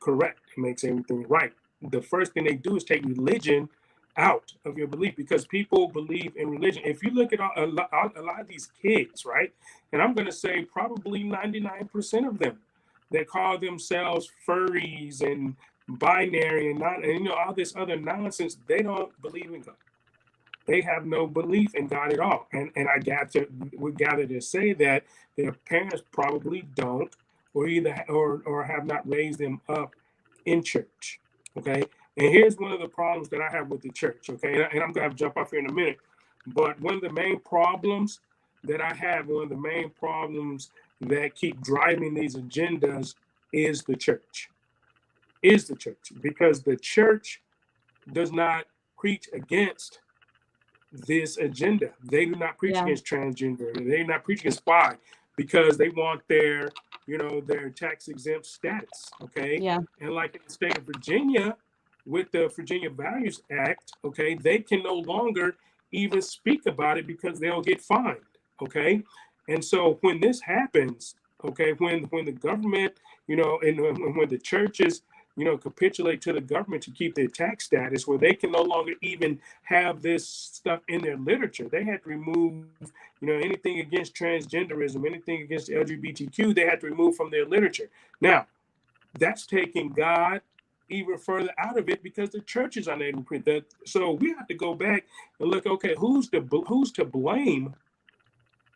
correct. He makes everything right. The first thing they do is take religion out of your belief, because people believe in religion. If you look at a lot of these kids, right, and I'm going to say probably 99% of them that call themselves furries and binary and all this other nonsense, they don't believe in God. They have no belief in God at all. And would gather to say that their parents probably don't, or have not raised them up in church. Okay. And here's one of the problems that I have with the church. Okay. And I'm going to jump off here in a minute. But one of the main problems that I have, one of the main problems that keep driving these agendas is the church. Because the church does not preach against this agenda. They do not preach against transgender. They do not preach against why, because they want their tax exempt status. Okay. Yeah. And like in the state of Virginia, with the Virginia Values Act, okay, they can no longer even speak about it because they'll get fined. Okay. And so when this happens, okay, when the government, and when the churches, capitulate to the government to keep their tax status, where they can no longer even have this stuff in their literature. They had to remove, anything against transgenderism, anything against LGBTQ, they had to remove from their literature. Now, that's taking God even further out of it, because the church is unable to print that. So we have to go back and look, okay, who's to blame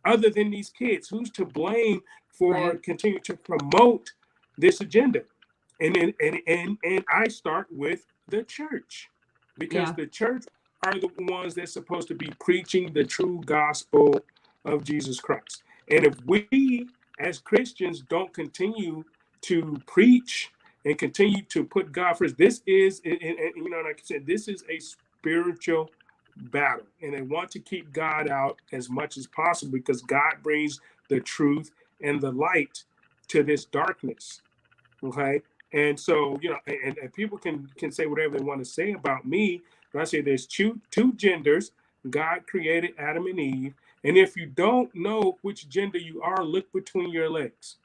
other than these kids? Who's to blame for continuing to promote this agenda? And I start with the church, because the church are the ones that's supposed to be preaching the true gospel of Jesus Christ. And if we as Christians don't continue to preach and continue to put God first, this is, like I said, this is a spiritual battle, and they want to keep God out as much as possible, because God brings the truth and the light to this darkness. Okay. And so, and people can say whatever they want to say about me, but I say there's two genders. God created Adam and Eve. And if you don't know which gender you are, look between your legs.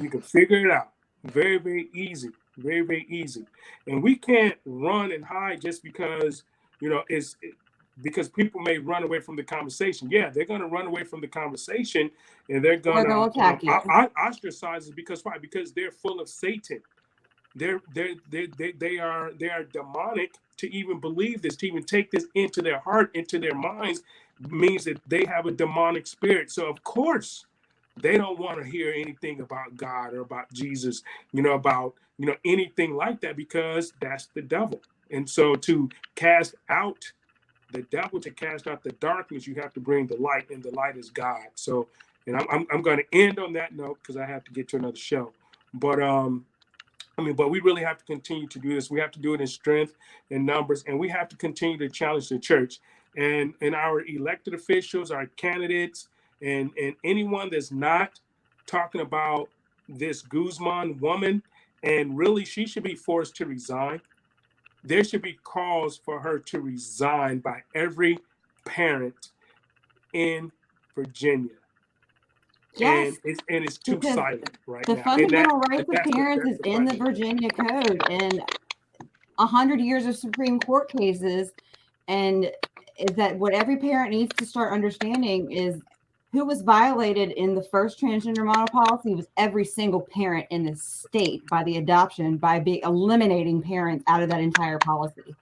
You can figure it out. Very, very easy. Very, very easy. And we can't run and hide just because, because people may run away from the conversation. Yeah, they're going to run away from the conversation, and they're going to attack you. Ostracize it. Because why? Because they're full of Satan. They are demonic. To even believe this, to even take this into their heart, into their minds, means that they have a demonic spirit. So of course they don't want to hear anything about God or about Jesus, about anything like that, because that's the devil. And so to cast out the devil, to cast out the darkness, you have to bring the light, and the light is God. So, and I'm going to end on that note, because I have to get to another show. But but we really have to continue to do this. We have to do it in strength and numbers, and we have to continue to challenge the church and our elected officials, our candidates, and anyone that's not talking about this Guzman woman. And really, she should be forced to resign. There should be calls for her to resign by every parent in Virginia. Yes, and it's too silent right now. The fundamental rights of parents is in the Virginia Code, and 100 years of Supreme Court cases, and is that what every parent needs to start understanding is who was violated in the first transgender model policy was every single parent in the state by the adoption, by eliminating parents out of that entire policy.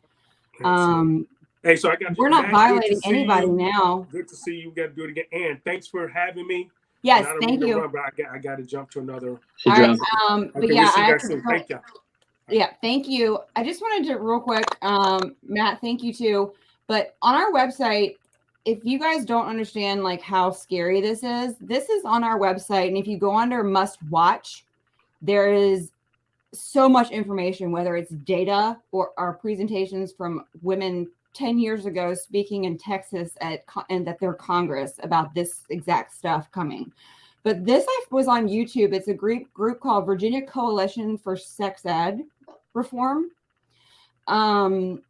Hey, so I got we're not Matt, violating anybody you. now. Good to see you. Got to do it again. And thanks for having me. Yes, I don't thank mean to you. run, but I got to jump to another. All right, but yeah, we'll see you guys soon. Thank you. Yeah, thank you. I just wanted to real quick, Matt, thank you too. But on our website, if you guys don't understand like how scary this is on our website. And if you go under must watch, there is so much information, whether it's data or our presentations from women 10 years ago speaking in Texas at their Congress about this exact stuff coming. But this was on YouTube. It's a group called Virginia Coalition for Sex Ed Reform. And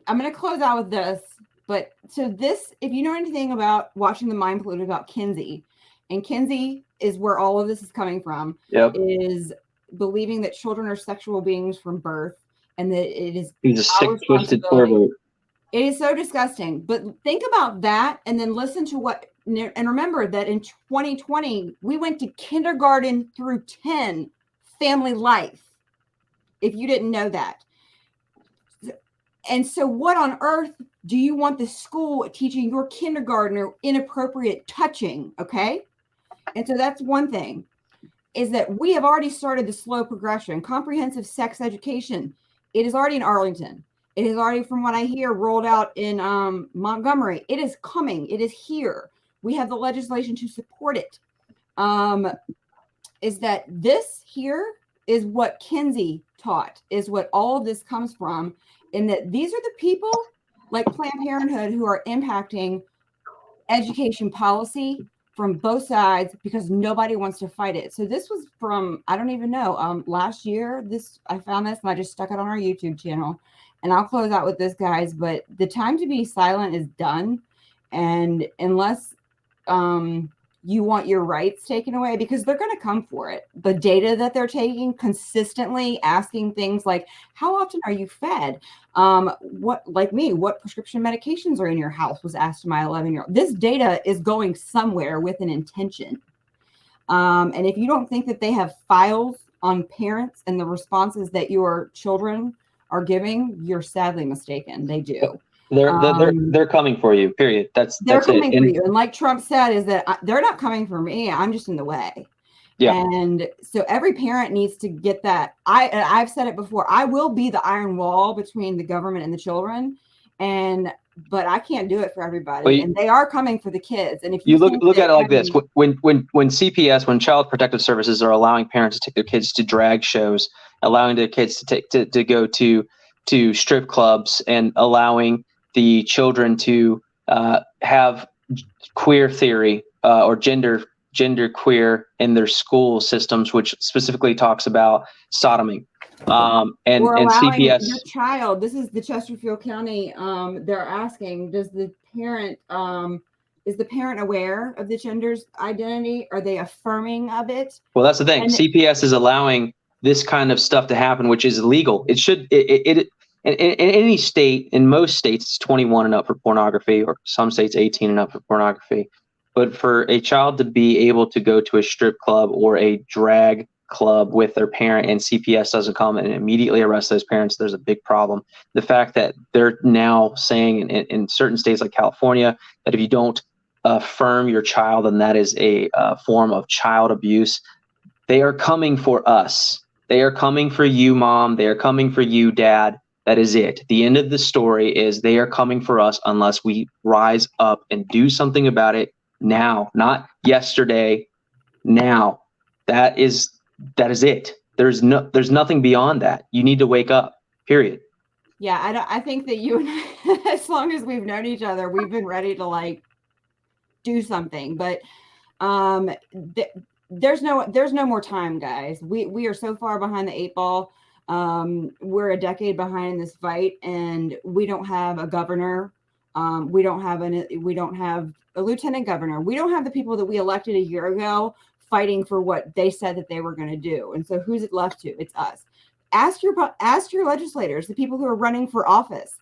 I'm going to close out with this. But so this, if you know anything about watching The Mind Polluted about Kinsey, and Kinsey is where all of this is coming from, is believing that children are sexual beings from birth and that it is he's a sick, twisted pervert. It is so disgusting. But think about that and then listen to what, and remember that in 2020, we went to kindergarten through 10 family life, if you didn't know that. And so what on earth do you want the school teaching your kindergartner inappropriate touching, okay? And so that's one thing, is that we have already started the slow progression. Comprehensive sex education, it is already in Arlington. It is already, from what I hear, rolled out in Montgomery. It is coming. It is here. We have the legislation to support it. Is that this here is what Kinsey taught, is what all of this comes from, in that these are the people like Planned Parenthood who are impacting education policy from both sides because nobody wants to fight it. So this was from, I don't even know, last year, I found this and I just stuck it on our YouTube channel. And I'll close out with this, guys, but the time to be silent is done. And unless you want your rights taken away, because they're going to come for it. The data that they're taking, consistently asking things like, how often are you fed? What prescription medications are in your house was asked to my 11-year-old. This data is going somewhere with an intention. And if you don't think that they have files on parents and the responses that your children are giving, you're sadly mistaken. They do. They're coming for you. Period. They're coming it. for you. And like Trump said, is that they're not coming for me. I'm just in the way. Yeah. And so every parent needs to get that. I've said it before. I will be the iron wall between the government and the children, but I can't do it for everybody. And they are coming for the kids. And if you look at it like this, when CPS, when Child Protective Services are allowing parents to take their kids to drag shows, allowing their kids to go to strip clubs, and allowing the children to have queer theory or gender in their school systems, which specifically talks about sodomy. And CPS, your child, this is the Chesterfield County, they're asking, is the parent aware of the gender's identity? Are they affirming of it? Well, that's the thing. CPS is allowing this kind of stuff to happen, which is illegal. It should, in any state, in most states, it's 21 and up for pornography, or some states 18 and up for pornography. But for a child to be able to go to a strip club or a drag club with their parent, and CPS doesn't come and immediately arrest those parents, there's a big problem. The fact that they're now saying in certain states like California that if you don't affirm your child, then that is a form of child abuse. They are coming for us. They are coming for you, mom. They are coming for you, dad. That is it. The end of the story is they are coming for us unless we rise up and do something about it now, not yesterday, now. That is it. There's nothing beyond that. You need to wake up, period. Yeah, I think that you and I, as long as we've known each other, we've been ready to like do something. But there's no more time, guys. We are so far behind the 8 ball. We're a decade behind this fight, and we don't have a governor. We don't have a lieutenant governor. We don't have the people that we elected a year ago fighting for what they said that they were going to do. And so who's it left to? It's us. ask your legislators, the people who are running for office,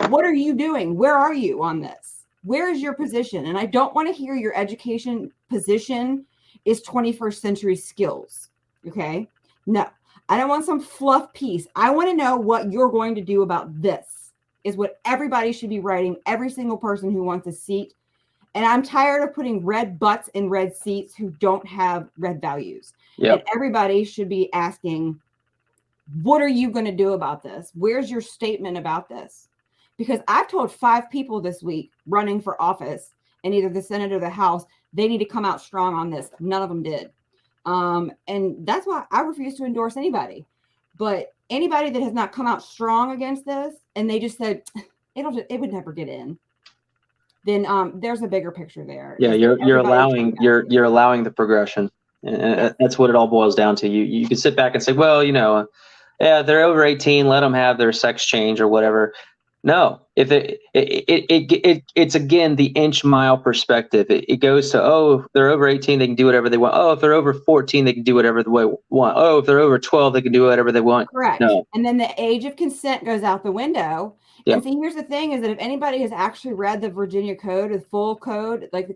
what are you doing? Where are you on this? Where is your position? And I don't want to hear your education position is 21st century skills. Okay. No, I don't want some fluff piece. I want to know what you're going to do about this, is what everybody should be writing, every single person who wants a seat. And I'm tired of putting red butts in red seats who don't have red values. Yep. And everybody should be asking, what are you going to do about this? Where's your statement about this? Because I've told 5 people this week running for office in either the Senate or the House, they need to come out strong on this. None of them did. And that's why I refuse to endorse anybody. But anybody that has not come out strong against this, and they just said it would never get in, then there's a bigger picture there. Yeah, you're allowing the progression, and that's what it all boils down to. You can sit back and say, well, yeah, they're over 18, let them have their sex change or whatever. No, if it's again the inch mile perspective. It goes to, oh, if they're over 18, they can do whatever they want. Oh, if they're over 14, they can do whatever they want. Oh, if they're over 12, they can do whatever they want. Correct. No. And then the age of consent goes out the window. Yep. And see, here's the thing: is that if anybody has actually read the Virginia Code, the full code, like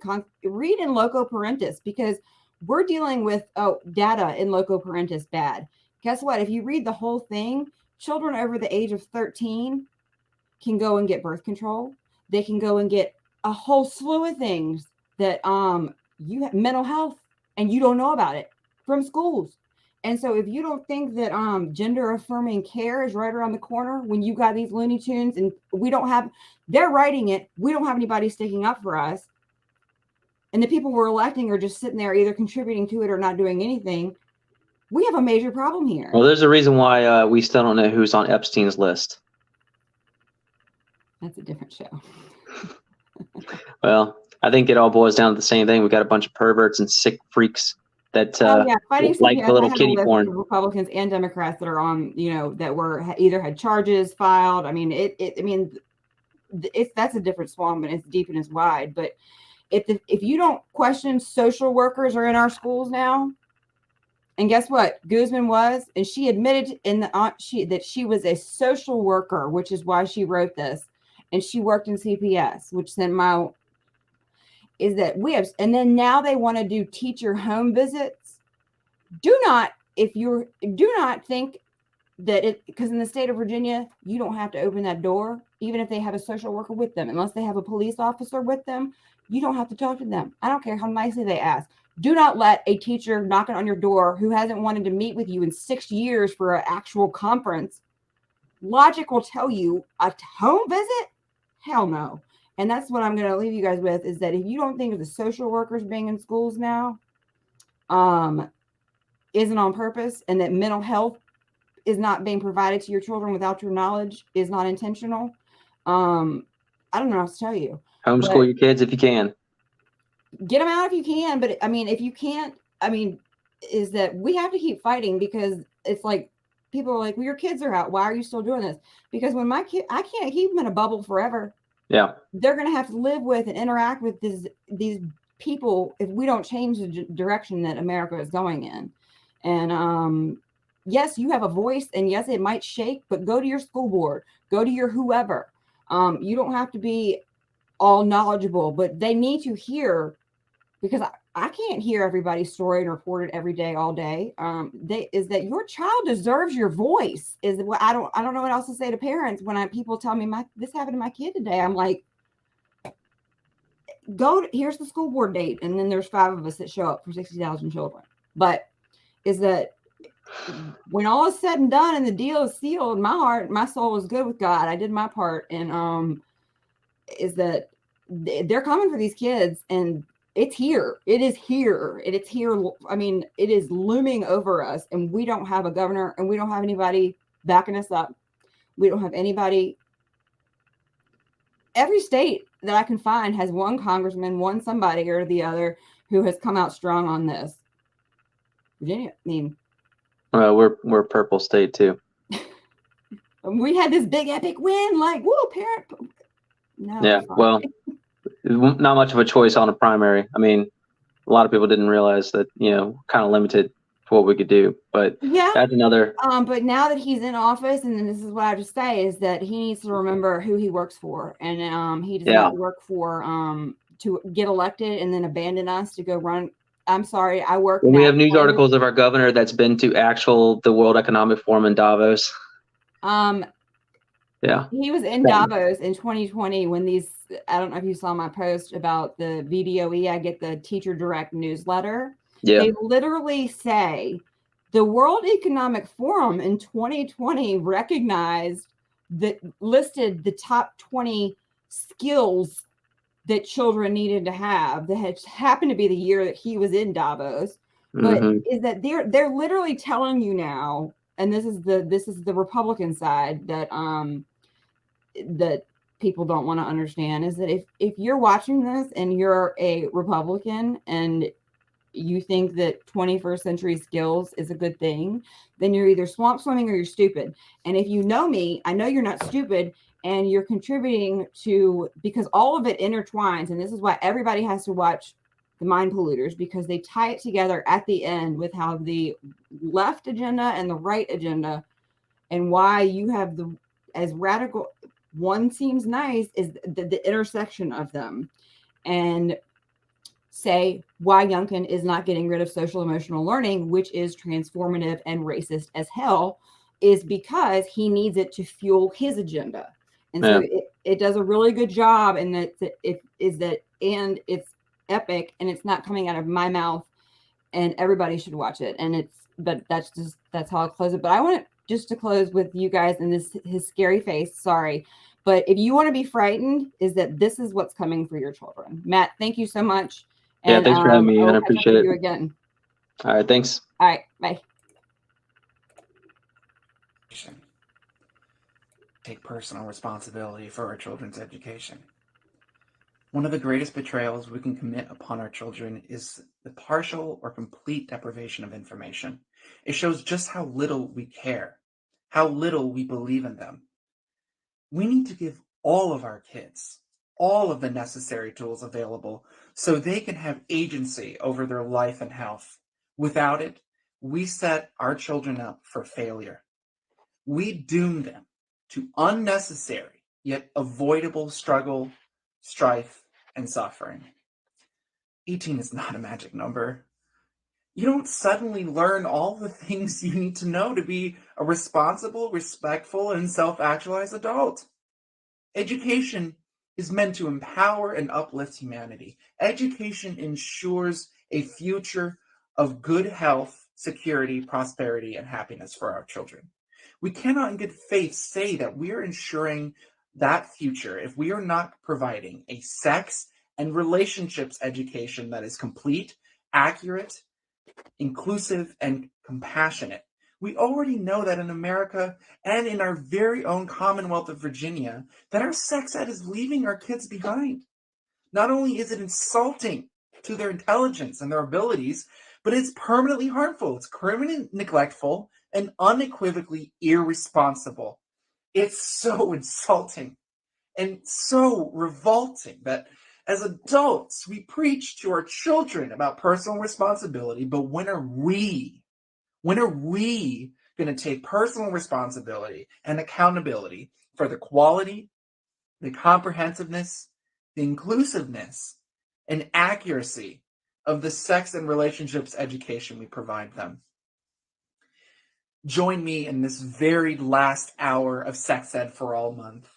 read in loco parentis, because we're dealing with data in loco parentis bad. Guess what? If you read the whole thing, children over the age of 13 can go and get birth control. They can go and get a whole slew of things that you have mental health and you don't know about it from schools. And so if you don't think that gender affirming care is right around the corner when you got these Looney Tunes and they're writing it, we don't have anybody sticking up for us. And the people we're electing are just sitting there either contributing to it or not doing anything. We have a major problem here. Well, there's a reason why we still don't know who's on Epstein's list. That's a different show. Well, I think it all boils down to the same thing. We got a bunch of perverts and sick freaks that like the little kitty porn. Republicans and Democrats that are on, that were either had charges filed. I mean, that's a different swamp and it's deep and it's wide. But if you don't question, social workers are in our schools now. And guess what? Guzman was, and she admitted that she was a social worker, which is why she wrote this. And she worked in CPS, which then and then now they want to do teacher home visits. Do not think that because in the state of Virginia, you don't have to open that door, even if they have a social worker with them, unless they have a police officer with them, you don't have to talk to them. I don't care how nicely they ask. Do not let a teacher knocking on your door who hasn't wanted to meet with you in 6 years for an actual conference. Logic will tell you a home visit? Hell no. And that's what I'm going to leave you guys with, is that if you don't think of the social workers being in schools now isn't on purpose, and that mental health is not being provided to your children without your knowledge is not intentional, I don't know what else to tell you. Homeschool your kids if you can. Get them out if you can. But I mean, if you can't, is that we have to keep fighting, because it's like people are like, well, your kids are out. Why are you still doing this? Because when my kid, I can't keep them in a bubble forever. Yeah. They're going to have to live with and interact with these people if we don't change the direction that America is going in. And yes, you have a voice, and yes, it might shake, but go to your school board, go to your whoever. You don't have to be all knowledgeable, but they need to hear, because I can't hear everybody's story and report it every day, all day. Is that your child deserves your voice? Is what I don't know what else to say to parents when people tell me this happened to my kid today. I'm like, here's the school board date, and then there's 5 of us that show up for 60,000 children. But is that when all is said and done and the deal is sealed, my soul is good with God. I did my part, and is that they're coming for these kids, and it's here. It is here. It's here. I mean, it is looming over us, and we don't have a governor, and we don't have anybody backing us up. We don't have anybody. Every state that I can find has one congressman, one somebody or the other who has come out strong on this. Virginia, well, we're purple state too. We had this big epic win, like, whoa, parent. No, yeah, well, not much of a choice on a primary. I mean, a lot of people didn't realize that, kind of limited for what we could do. But Yeah. that's another. But now that he's in office, and then this is what I have to say, is that he needs to remember who he works for. And he does not work for to get elected and then abandon us to go run. I'm sorry, I work. We have news articles of our governor that's been to the World Economic Forum in Davos. Yeah. He was in Davos in 2020 when I don't know if you saw my post about the VDOE. I get the Teacher Direct newsletter. Yeah. They literally say the World Economic Forum in 2020 listed the top 20 skills that children needed to have. That had happened to be the year that he was in Davos. But is that they're literally telling you now, and this is the Republican side that that people don't want to understand, is that if you're watching this and you're a Republican and you think that 21st century skills is a good thing, then you're either swamp swimming or you're stupid. And if you know me, I know you're not stupid, and you're contributing to, because all of it intertwines. And this is why everybody has to watch the Mind Polluters, because they tie it together at the end with how the left agenda and the right agenda, and why you have as radical, one seems nice, is the intersection of them. And say why Youngkin is not getting rid of social emotional learning, which is transformative and racist as hell, is because he needs it to fuel his agenda. And so it does a really good job, and and it's epic, and it's not coming out of my mouth, and everybody should watch it. And that's how I'll close it. But I want just to close with you guys and his scary face. Sorry. But if you want to be frightened, is that this is what's coming for your children. Matt, thank you so much. And, thanks for having me, and I appreciate it. You again. All right, thanks. All right, bye. Take personal responsibility for our children's education. One of the greatest betrayals we can commit upon our children is the partial or complete deprivation of information. It shows just how little we care, how little we believe in them. We need to give all of our kids all of the necessary tools available so they can have agency over their life and health. Without it, we set our children up for failure. We doom them to unnecessary yet avoidable struggle, strife, and suffering. 18 is not a magic number. You don't suddenly learn all the things you need to know to be a responsible, respectful, and self-actualized adult. Education is meant to empower and uplift humanity. Education ensures a future of good health, security, prosperity, and happiness for our children. We cannot in good faith say that we are ensuring that future if we are not providing a sex and relationships education that is complete, accurate, inclusive, and compassionate. We already know that in America and in our very own Commonwealth of Virginia, that our sex ed is leaving our kids behind. Not only is it insulting to their intelligence and their abilities, but it's permanently harmful. It's criminally neglectful and unequivocally irresponsible. It's so insulting and so revolting that as adults, we preach to our children about personal responsibility, but when are we going to take personal responsibility and accountability for the quality, the comprehensiveness, the inclusiveness, and accuracy of the sex and relationships education we provide them? Join me in this very last hour of Sex Ed for All month.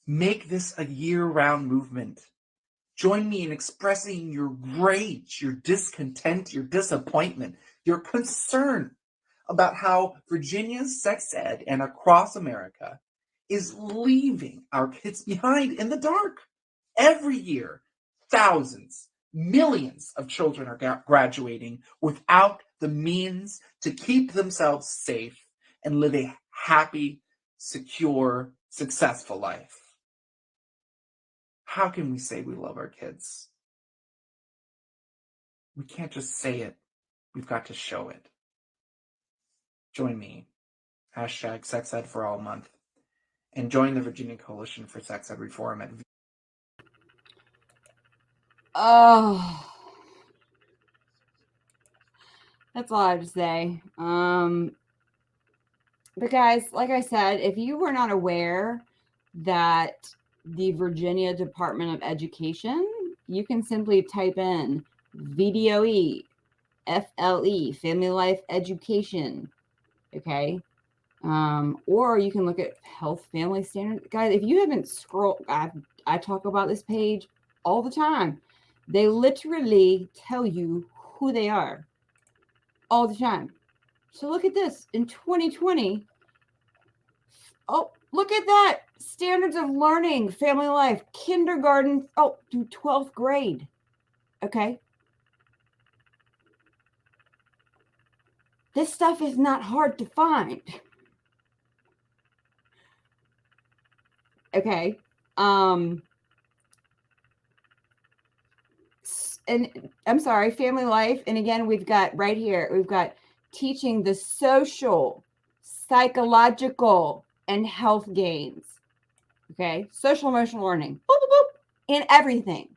Make this a year-round movement. Join me in expressing your rage, your discontent, your disappointment, your concern about how Virginia's sex ed and across America is leaving our kids behind in the dark. Every year, thousands, millions of children are graduating without the means to keep themselves safe and live a happy, secure, successful life. How can we say we love our kids? We can't just say it. We've got to show it. Join me, hashtag Sex Ed for All month, and join the Virginia Coalition for Sex Ed Reform at Oh. That's all I have to say. But guys, like I said, if you were not aware that the Virginia Department of Education, you can simply type in VDOE, FLE, Family Life Education, okay? Or you can look at Health Family Standards. Guys, if you haven't scrolled, I talk about this page all the time. They literally tell you who they are all the time. So look at this in 2020. Oh, look at that. Standards of learning, family life, kindergarten, through 12th grade. Okay. This stuff is not hard to find. Okay. And I'm sorry, family life. And again, we've got right here, we've got teaching the social, psychological, and health gains. Okay. Social emotional learning. Boop, boop, boop, in everything.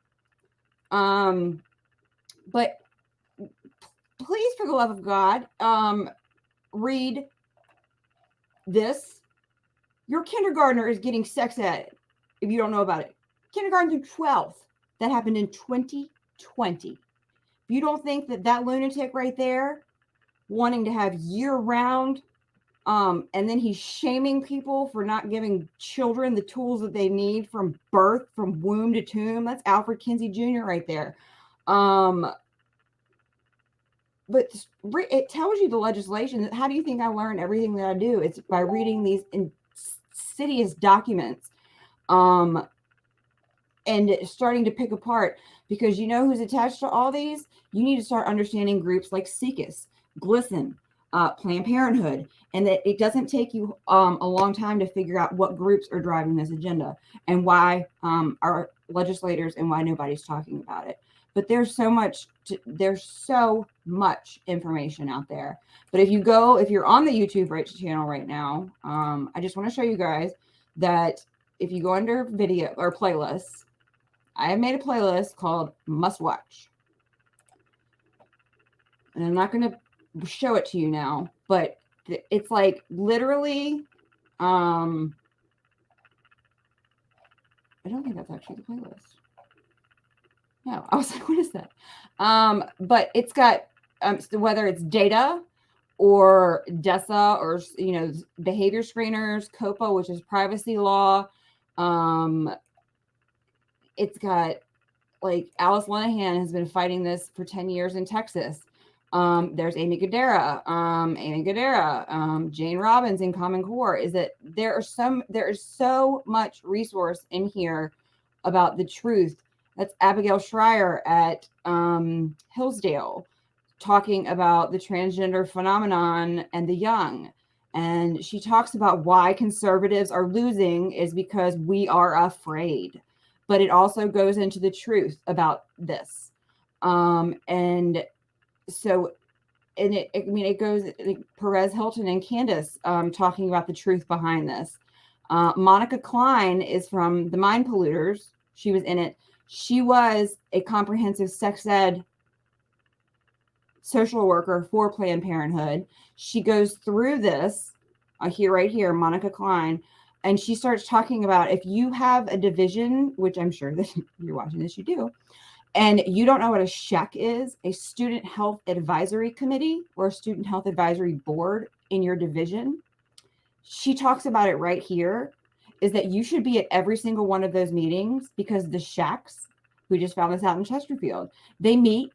But please, for the love of God, read this. Your kindergartner is getting sex ed if you don't know about it. Kindergarten through 12th. That happened in 2020. If you don't think that lunatic right there wanting to have year-round, and then he's shaming people for not giving children the tools that they need from birth, from womb to tomb. That's Alfred Kinsey Jr. right there. But it tells you the legislation. How do you think I learn everything that I do? It's by reading these insidious documents, and starting to pick apart, because you know who's attached to all these? You need to start understanding groups like SECUS, GLSEN, Planned Parenthood, and that it doesn't take you a long time to figure out what groups are driving this agenda and why our legislators and why nobody's talking about it. But there's so much information out there. But if you're on the YouTube channel right now, I just want to show you guys that if you go under video or playlists, I have made a playlist called Must Watch. And I'm not going to show it to you now, but it's like literally, I don't think that's actually the playlist. No, I was like, what is that? But it's got, so whether it's data or DESA or, behavior screeners, COPA, which is privacy law. It's got, like, Alice Lenahan has been fighting this for 10 years in Texas. There's Amy Gadara, Jane Robbins in Common Core. Is that there is so much resource in here about the truth. That's Abigail Schreier at Hillsdale, talking about the transgender phenomenon and the young. And she talks about why conservatives are losing is because we are afraid. But it also goes into the truth about this. And so, and it goes, like Perez Hilton and Candace talking about the truth behind this. Monica Klein is from the Mind Polluters. She was in it. She was a comprehensive sex ed social worker for Planned Parenthood. She goes through this right here, Monica Klein, and she starts talking about if you have a division, which I'm sure that you're watching this, you do, and you don't know what a SHEC is, a Student Health Advisory Committee or a Student Health Advisory Board in your division. She talks about it right here, is that you should be at every single one of those meetings, because the SHACs, we just found this out in Chesterfield, they meet,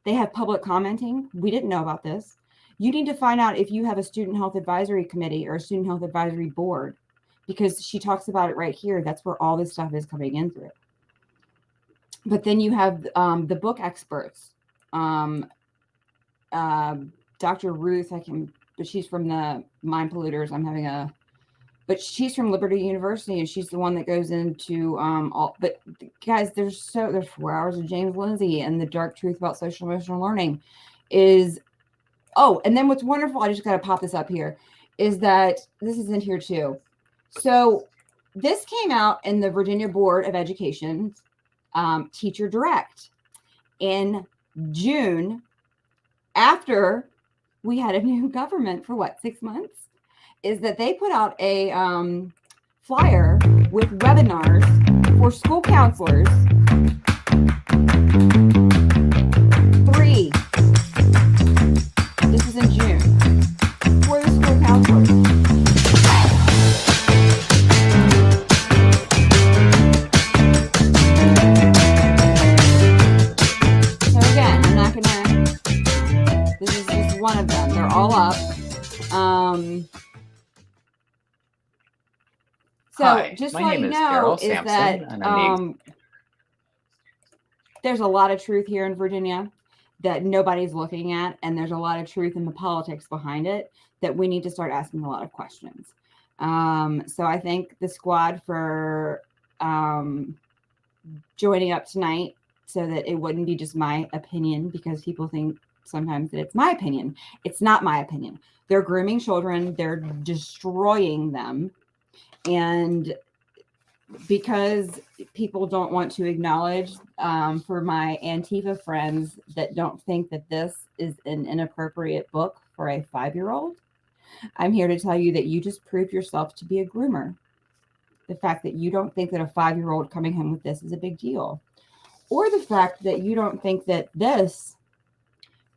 they have public commenting. We didn't know about this. You need to find out if you have a Student Health Advisory Committee or a Student Health Advisory Board, because she talks about it right here. That's where all this stuff is coming in through. But then you have the book experts. Dr. Ruth, but she's from the Mind Polluters. But she's from Liberty University, and she's the one that goes into but guys, there's 4 hours of James Lindsay, and the dark truth about social emotional learning is, and then what's wonderful, I just got to pop this up here, is that this is in here too. So this came out in the Virginia Board of Education's Teacher Direct in June after we had a new government for 6 months, is that they put out a flyer with webinars for school counselors. 3. This is in June. For the school counselors. So again, I'm not gonna. This is just one of them. They're all up. So Hi, just my to let name you is know Daryl is Sampson, that and I'm there's a lot of truth here in Virginia that nobody's looking at, and there's a lot of truth in the politics behind it that we need to start asking a lot of questions. So I thank the squad for joining up tonight so that it wouldn't be just my opinion, because people think sometimes that it's my opinion. It's not my opinion. They're grooming children. They're destroying them. And because people don't want to acknowledge, for my Antifa friends that don't think that this is an inappropriate book for a 5-year-old, I'm here to tell you that you just proved yourself to be a groomer. The fact that you don't think that a 5-year-old coming home with this is a big deal, or the fact that you don't think that this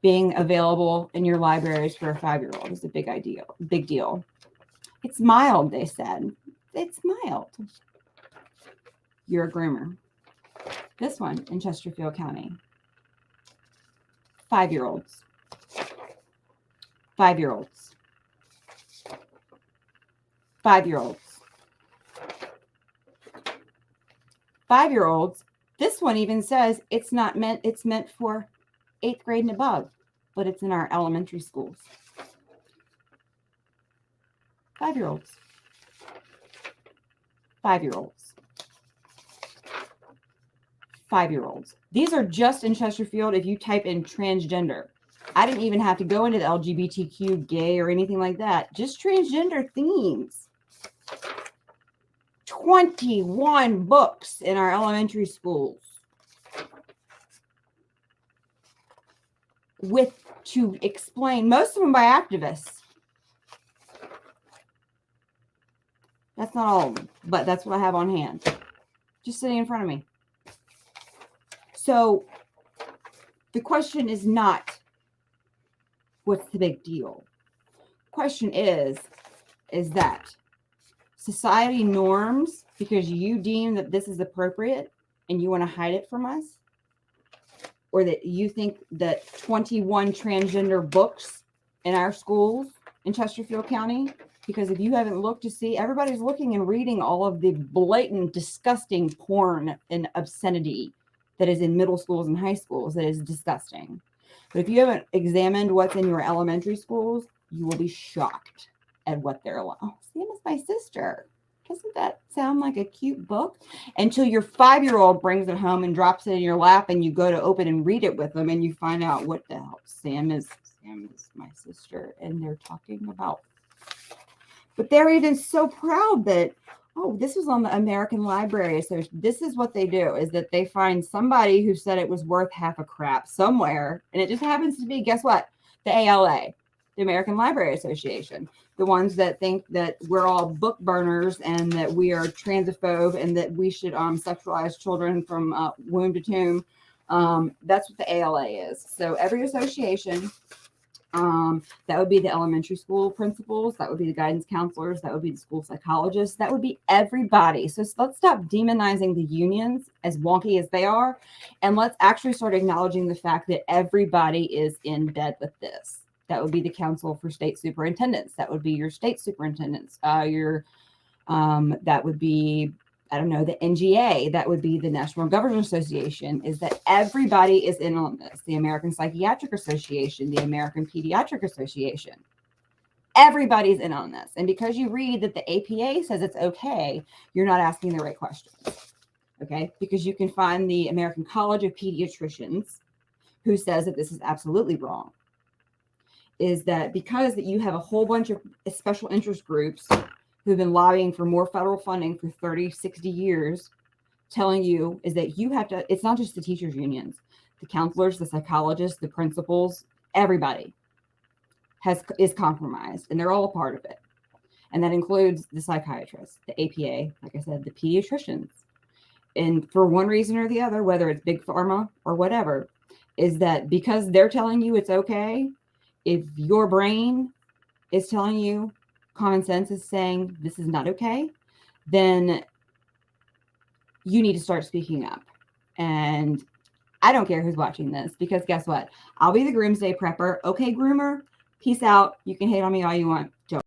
being available in your libraries for a 5-year-old is a big deal. It's mild, they said. It's mild. You're a groomer. This one in Chesterfield County. 5-year-olds. 5-year-olds. 5-year-olds. 5-year-olds. This one even says it's meant for 8th grade and above, but it's in our elementary schools. 5-year-olds. 5-year-olds. 5-year-olds. These are just in Chesterfield. If you type in transgender, I didn't even have to go into the LGBTQ, gay, or anything like that. Just transgender themes. 21 books in our elementary schools to explain, most of them by activists. That's not all of them, but that's what I have on hand, just sitting in front of me. So the question is not, what's the big deal? Question is that society norms because you deem that this is appropriate and you want to hide it from us? Or that you think that 21 transgender books in our schools in Chesterfield County? Because if you haven't looked to see, everybody's looking and reading all of the blatant, disgusting porn and obscenity that is in middle schools and high schools. That is disgusting. But if you haven't examined what's in your elementary schools, you will be shocked at what they're allowed. Oh, same as my sister. Doesn't that sound like a cute book? Until your 5-year-old brings it home and drops it in your lap, and you go to open and read it with them, and you find out, what the hell? Sam is my sister, and they're talking about. But they're even so proud that, oh, this was on the American Library Association. This is what they do, is that they find somebody who said it was worth half a crap somewhere, and it just happens to be, guess what? The ALA, the American Library Association. The ones that think that we're all book burners and that we are transphobe and that we should sexualize children from womb to tomb. That's what the ALA is. So every association, that would be the elementary school principals, that would be the guidance counselors, that would be the school psychologists, that would be everybody. So let's stop demonizing the unions, as wonky as they are, and let's actually start acknowledging the fact that everybody is in bed with this. That would be the Council for State Superintendents. That would be your state superintendents. That would be, I don't know, the NGA. That would be the National Governors Association. Is that everybody is in on this. The American Psychiatric Association, the American Pediatric Association. Everybody's in on this. And because you read that the APA says it's okay, you're not asking the right questions. Okay? Because you can find the American College of Pediatricians who says that this is absolutely wrong. Is that because that you have a whole bunch of special interest groups who've been lobbying for more federal funding for 30, 60 years, telling you is that you have to, it's not just the teachers unions, the counselors, the psychologists, the principals, everybody is compromised, and they're all a part of it. And that includes the psychiatrists, the APA, like I said, the pediatricians. And for one reason or the other, whether it's big pharma or whatever, is that because they're telling you it's okay, if your brain is telling you, common sense is saying this is not okay, then you need to start speaking up. And I don't care who's watching this, because guess what? I'll be the groomsday prepper. Okay, groomer, peace out. You can hate on me all you want. Joke.